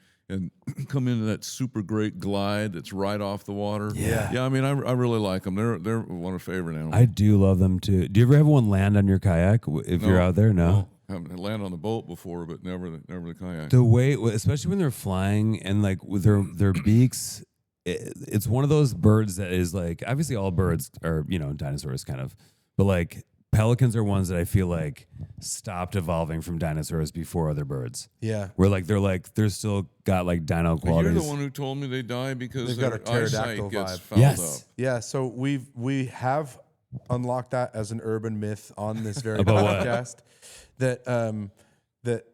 come into that super great glide that's right off the water. Yeah. I mean, I really like them. They're one of my favorite animals. I do love them too. Do you ever have one land on your kayak if you're out there? No. I haven't landed on the boat before, but never the kayak. The way, especially when they're flying and like with their beaks, it's one of those birds that is like, obviously all birds are, dinosaurs kind of, but like pelicans are ones that I feel like stopped evolving from dinosaurs before other birds. Yeah. Where they're still got like dino But qualities. you're the one who told me they die because They've got a their pterodactyl eyesight gets vibe. fouled Yes. up. Yeah, so we have unlocked that as an urban myth on this very About what? podcast that that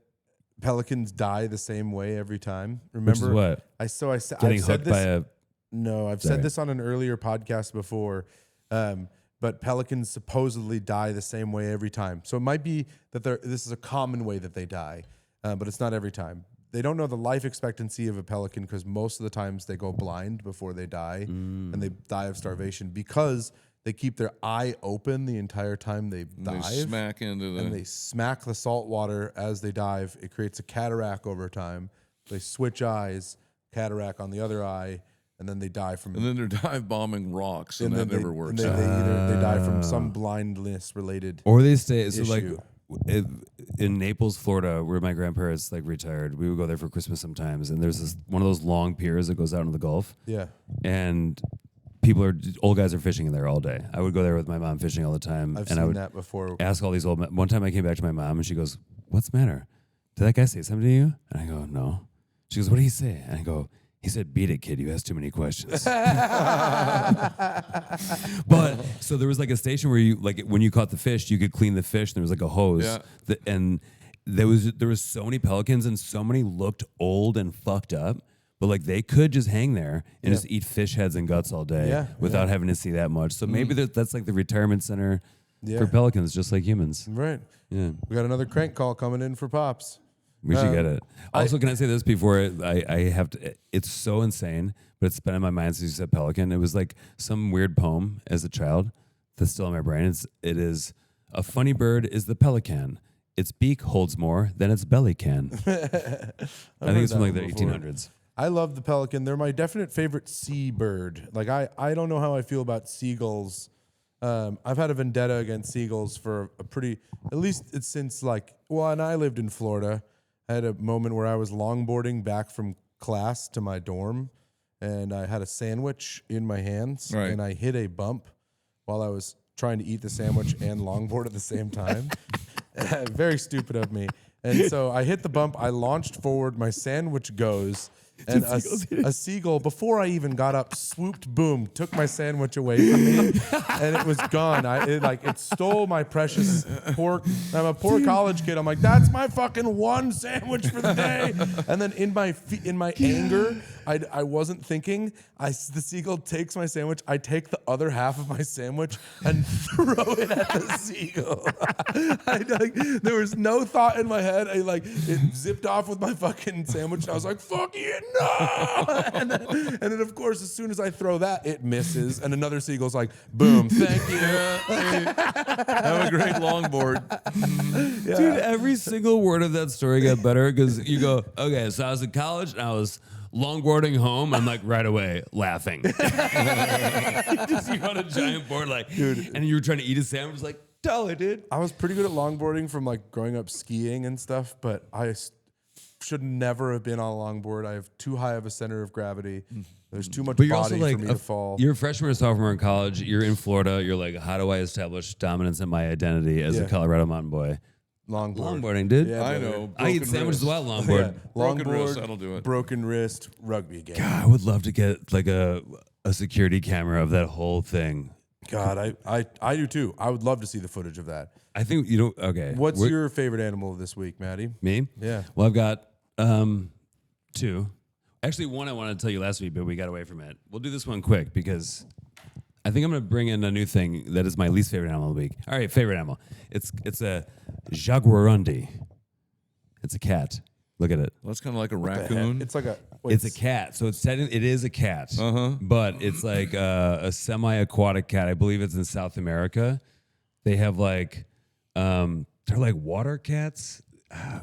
pelicans die the same way every time. Remember Which is what? I said Getting I've said hooked this, by a No, I've Sorry. said this on an earlier podcast before. But pelicans supposedly die the same way every time. So it might be that this is a common way that they die, but it's not every time. They don't know the life expectancy of a pelican because most of the times they go blind before they die, and they die of starvation because they keep their eye open the entire time they dive. They smack into the. And they smack the salt water as they dive. It creates a cataract over time. They switch eyes, cataract on the other eye, and then they die from. And then they're dive bombing rocks, and that never works. They either die from some blindness related. or they stay. So issue. like in Naples, Florida, where my grandparents like retired, we would go there for Christmas sometimes. And there's this one of those long piers that goes out into the Gulf. Yeah. And old guys are fishing in there all day. I would go there with my mom fishing all the time. I've and I seen would that before. ask all these old men. One time I came back to my mom and she goes, "What's the matter? Did that guy say something to you?" And I go, "No." She goes, "What did he say?" And I go, "He said, beat it, kid. You asked too many questions." But so there was like a station where you like when you caught the fish, you could clean the fish. And there was like a hose, Yeah. and there was so many pelicans and so many looked old and fucked up. But like they could just hang there and just eat fish heads and guts all day without having to see that much. So maybe that's like the retirement center for pelicans, just like humans. Right. Yeah. We got another crank call coming in for Pops. We should get it. Also, can I say this before I have to? It's so insane, but it's been in my mind since you said pelican. It was like some weird poem as a child that's still in my brain. It is a funny bird is the pelican. Its beak holds more than its belly can. I think it's from like the 1800s. I love the pelican. They're my definite favorite sea bird. Like I don't know how I feel about seagulls. I've had a vendetta against seagulls for at least it's since and I lived in Florida. I had a moment where I was longboarding back from class to my dorm, and I had a sandwich in my hands, Right. and I hit a bump while I was trying to eat the sandwich and longboard at the same time. Very stupid of me. And so I hit the bump, I launched forward, my sandwich goes, and a seagull, before I even got up, swooped, boom, took my sandwich away from me, and it was gone. It stole my precious pork. I'm a poor college kid. I'm like, that's my fucking one sandwich for the day. And then in my anger, I wasn't thinking. The seagull takes my sandwich. I take the other half of my sandwich and throw it at the seagull. There was no thought in my head. It zipped off with my fucking sandwich. And I was like, fuck you, no! And then, of course, as soon as I throw that, it misses. And another seagull's like, boom, thank you. Have a great longboard. Dude, every single word of that story got better because you go, okay, so I was in college and I was longboarding home. I'm like right away laughing. You're on a giant board, dude, and you were trying to eat a sandwich, like, totally, dude. I was pretty good at longboarding from growing up skiing and stuff, but I should never have been on a longboard. I have too high of a center of gravity. There's too much But you're body also like for me to fall. You're a freshman or sophomore in college. You're in Florida. You're like, how do I establish dominance in my identity as a Colorado mountain boy? Longboard. Longboarding, dude. Yeah, I brother. know. I eat broken sandwiches wrist. while longboard. Broken Longboard, wrist, that'll do it. Broken wrist, rugby game. God, I would love to get like a security camera of that whole thing. God, I do too. I would love to see the footage of that. I think okay. What's your favorite animal this week, Matty? Me? Yeah. Well, I've got two. Actually, one I wanted to tell you last week, but we got away from it. We'll do this one quick because I think I'm going to bring in a new thing that is my least favorite animal of the week. All right, favorite animal. It's a jaguarundi. It's a cat. Look at it. Well, that's kind of like a raccoon. It's like It's a cat. So it is a cat. But it's like a semi-aquatic cat. I believe it's in South America. They have they're like water cats.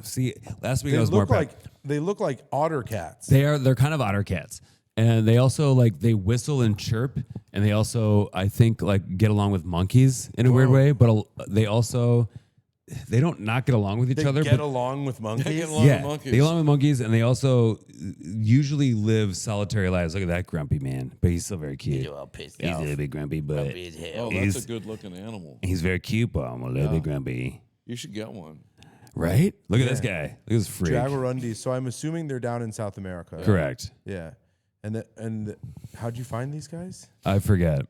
See, last week I was more they look like otter cats. They're kind of otter cats. And they also they whistle and chirp, and they also I think get along with monkeys in a weird way, but they also they don't not get along with each They other. get but along with monkeys. They get along with monkeys. they get along with monkeys, and they also usually live solitary lives. Look at that grumpy man, but he's still very cute. all pissed He's a off. little bit grumpy, but Grumpy as hell. Oh, He's- that's a good-looking animal. he's very cute, but I'm a little bit grumpy. You should get one. Right? Look at this guy. Look at this freak. Jaguarundis. So I'm assuming they're down in South America. Correct. Yeah. And how'd you find these guys? I forget.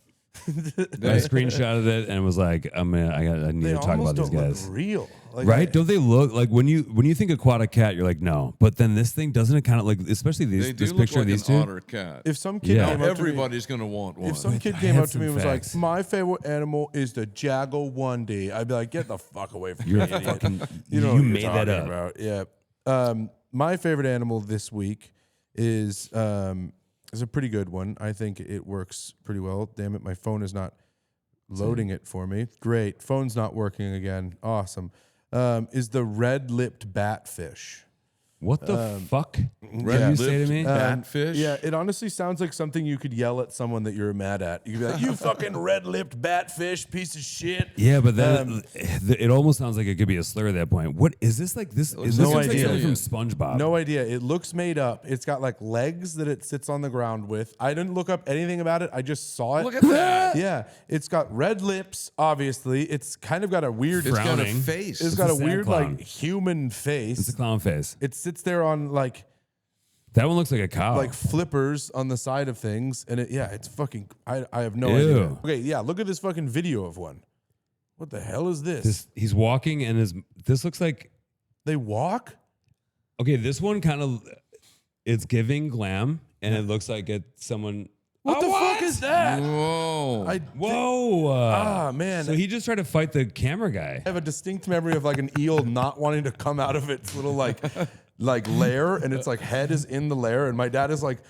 I screenshotted it and was like, I need They to talk about almost these don't guys. look real. Like, Right? Don't they look like when you think aquatic cat, you're like, no. But then this thing doesn't it kind of like, especially They this do picture look of like these an two. otter cat. If some kid Yeah. came up to me, Everybody's going to want one. if some kid I came had up to me and some was facts. like, my favorite animal is the Jaguarundi, I'd be like, get the fuck away from You're me, idiot. fucking, You know you what you're made that talking up. about. Yeah. My favorite animal this week is a pretty good one. I think it works pretty well. Damn it, my phone is not loading it for me. Great. Phone's not working again. Awesome. Is the red-lipped batfish. What the fuck? Did yeah. you say to me? Batfish? Yeah, it honestly sounds like something you could yell at someone that you're mad at. You could be like, you fucking red-lipped batfish, piece of shit. Yeah, but then it almost sounds like it could be a slur at that point. What is this like? This is No this looks idea. like something from SpongeBob. No idea. It looks made up. It's got like legs that it sits on the ground with. I didn't look up anything about it. I just saw it. Look at that. Yeah, it's got red lips. Obviously, it's kind of got a weird. It's got a Frowning. face. It's got a a sad weird clown. like human face. It's a clown face. It sits there on like That one looks like a cow. flippers on the side of things, and it's fucking. I have no Ew. idea. Okay, yeah, look at this fucking video of one. What the hell is this? He's walking and this looks like They walk. okay. This one kind of it's giving glam, and it looks like it's someone. What the fuck is that? Whoa. Whoa! Man. So he just tried to fight the camera guy. I have a distinct memory of like an eel not wanting to come out of its little like lair, and its like head is in the lair, and my dad is like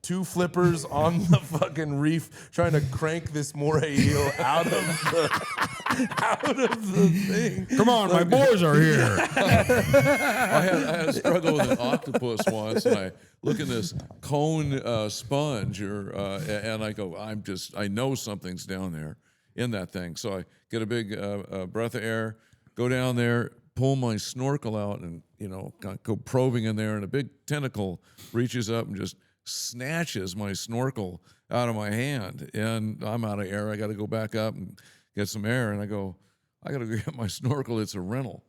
2 flippers on the fucking reef trying to crank this moray eel out of the thing. Come on, my boys are here. I had a struggle with an octopus once, and I look at this cone sponge, and I go, I know something's down there in that thing. So I get a big breath of air, go down there, pull my snorkel out, and go probing in there, and a big tentacle reaches up and just snatches my snorkel out of my hand, and I'm out of air. I got to go back up and get some air, and I go, I got to go get my snorkel. It's a rental.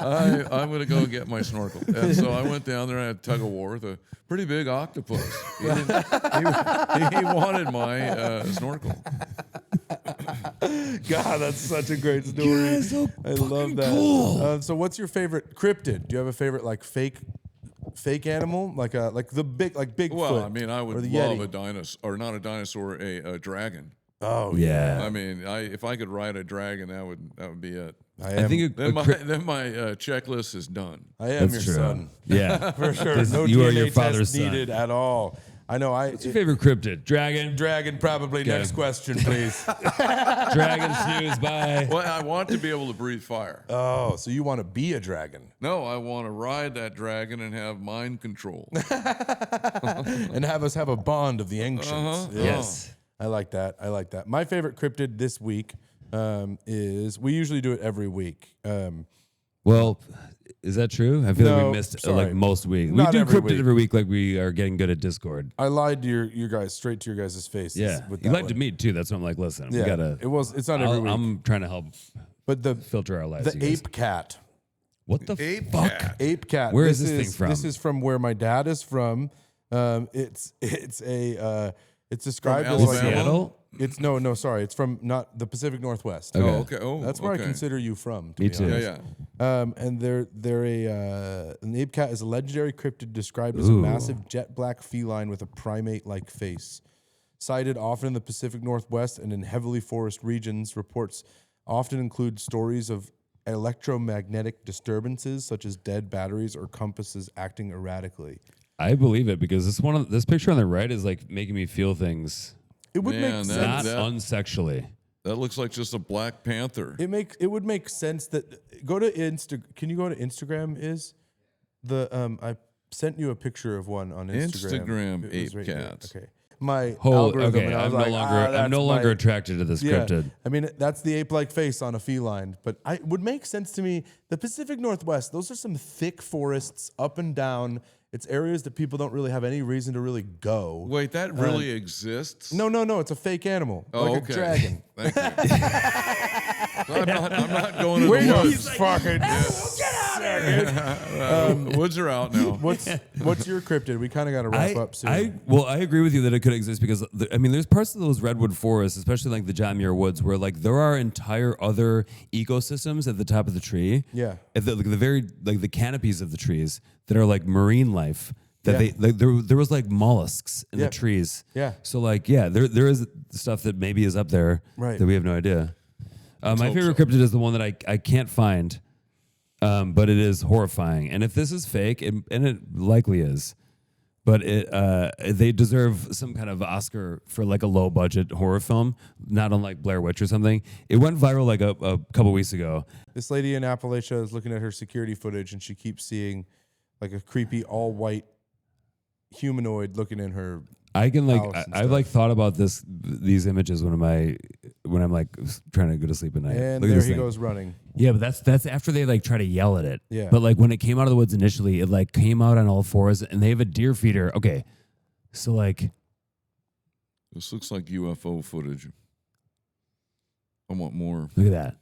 I'm going to go get my snorkel. And so I went down there and I had a tug of war with a pretty big octopus. He wanted my snorkel. God, that's such a great story. so I love that. cool. So what's your favorite cryptid? Do you have a favorite like fake animal, like the big Bigfoot? Well, I mean, I or would the love Yeti? a dinosaur, or not a dinosaur, a dragon. Oh Yeah. I mean, if I could ride a dragon, that would be it. I think Then my checklist is done. I am that's your true. son. Yeah, For sure. This- No you DNA are your test father's son. needed at all. I know. What's your favorite cryptid? Dragon. Dragon, probably. Okay. Next question, please. Dragon snooze. Bye. Well, I want to be able to breathe fire. Oh, so you want to be a dragon No, I want to ride that dragon and have mind control. and have us have a bond of the ancients. Yeah. Yes. I like that. My favorite cryptid this week is, we usually do it every week. Well, is that true? I feel like No, we missed sorry. like most weeks. We Not do every cryptid week. every week, like we are getting good at Discord. I lied to your guys, straight to your guys' faces. Yeah, with you that lied to one. me too. That's why I'm like, listen, we Yeah, gotta. it's not every week. I'm trying to help But the filter our lives. the you guys. ape cat. What the Ape fuck? cat. Ape cat. Where is this thing from? This is from where my dad is from. It's described From as like Alabama? Seattle? It's sorry. It's from not the Pacific Northwest. Okay. Oh, okay. Oh, That's where okay. I consider you from. To Me be too. honest. Yeah, yeah. And an ape cat is a legendary cryptid described as a Ooh. massive jet black feline with a primate-like face. Sighted often in the Pacific Northwest and in heavily forest regions, reports often include stories of electromagnetic disturbances such as dead batteries or compasses acting erratically. I believe it because this picture on the right is like making me feel things It would Man, make that- sense. not unsexually. That looks like just a Black Panther. It would make sense that go to Can you go to Instagram? I sent you a picture of one on Instagram. Instagram It was ape here. cats. Okay. my Oh, algorithm, okay. and I was I'm like, no longer my, attracted to this yeah. cryptid. I mean, that's the ape-like face on a feline, but it would make sense to me. The Pacific Northwest, those are some thick forests up and down. It's areas that people don't really have any reason to really go. Wait, that really exists? No, it's a fake animal, Oh, like okay. a dragon. Thank you. I'm not going to Wait, the no, woods. he's fucking. Woods are out now. What's your cryptid? We kind of got to wrap up soon. I agree with you that it could exist because there's parts of those redwood forests, especially like the John Muir Woods, where like there are entire other ecosystems at the top of the tree. Yeah. At the very like the canopies of the trees that are like marine life. That Yeah. there was like mollusks in Yeah. the trees. Yeah. So like there is stuff that maybe is up there Right. that we have no idea. My hope favorite so. cryptid is the one that I can't find, but it is horrifying. And if this is fake, and it likely is, but they deserve some kind of Oscar for like a low budget horror film, not unlike Blair Witch or something. It went viral like a couple weeks ago. This lady in Appalachia is looking at her security footage, and she keeps seeing like a creepy all white humanoid looking in her. I can like house and I've stuff. like thought about these images when I'm like trying to go to sleep at night. And Look at there this he thing. goes running. Yeah, but that's after they like try to yell at it. Yeah. But like when it came out of the woods initially, it like came out on all fours, and they have a deer feeder. Okay, so like This looks like UFO footage. I want more. look at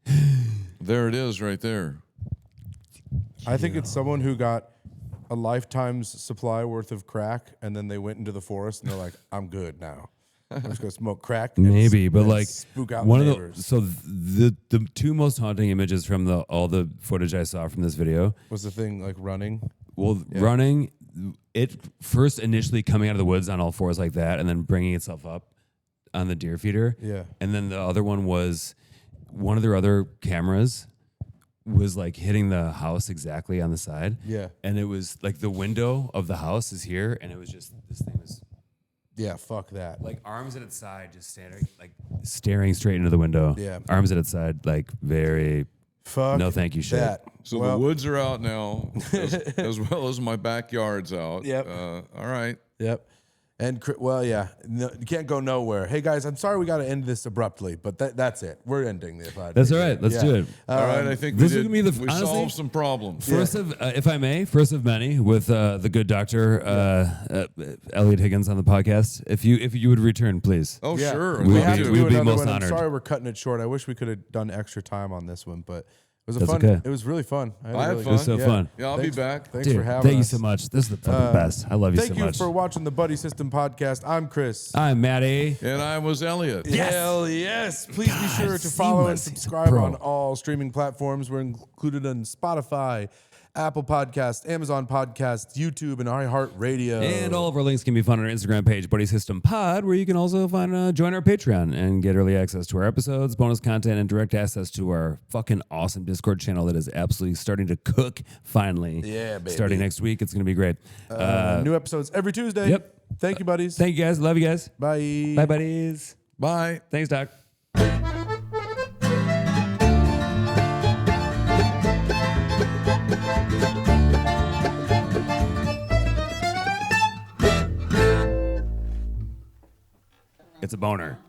that. There it is right there. I think it's someone who got a lifetime's supply worth of crack, and then they went into the forest and they're like, "I'm good now. I'm just gonna smoke crack." and Maybe, but and like spook out one the of neighbors. the so the two most haunting images from all the footage I saw from this video. Was the thing like running? Well, running, it first initially coming out of the woods on all fours like that, and then bringing itself up on the deer feeder. Yeah. And then the other one was one of their other cameras was like hitting the house exactly on the side. Yeah. And it was like the window of the house is here, and it was just this thing was Yeah, fuck that. like arms at its side, just staring straight into the window. Yeah. Arms at its side, like very Fuck no thank you shit. that. So Well, the woods are out now, as well as my backyard's out. Yep. All right. Yep. And yeah, no, you can't go nowhere. Hey guys, I'm sorry we got to end this abruptly, but that's it. We're ending the podcast. That's all right. Let's do it. All right. I think this we is gonna be we honestly, solved some problems. First of, if I may, first of many with the good doctor Elliot Higgins on the podcast. If you would return, please. Oh, Yeah. sure. We We would have be- to we do would be another most one. I'm honored. sorry we're cutting it short. I wish we could have done extra time on this one, but it was a That's fun. okay. It was really fun. I had really fun. It was so yeah. fun. Yeah, I'll Thanks- be back. Thanks Dude, for having thank you us. so much. This is the fucking best. I love you so Thank you much. for watching the Buddy System podcast. I'm Chris. I'm Matty. And I was Elliot. Hell yes. Please be God, sure to follow and seamless. subscribe Bro. on all streaming platforms. We're included on Spotify, Apple Podcasts, Amazon Podcasts, YouTube, and iHeartRadio. And all of our links can be found on our Instagram page, Buddy System Pod, where you can also find join our Patreon and get early access to our episodes, bonus content, and direct access to our fucking awesome Discord channel that is absolutely starting to cook finally. Yeah, baby. Starting next week, it's going to be great. New episodes every Tuesday. Yep. Thank you, buddies. Thank you guys. Love you guys. Bye. Bye, buddies. Bye. Thanks, Doc. It's a boner.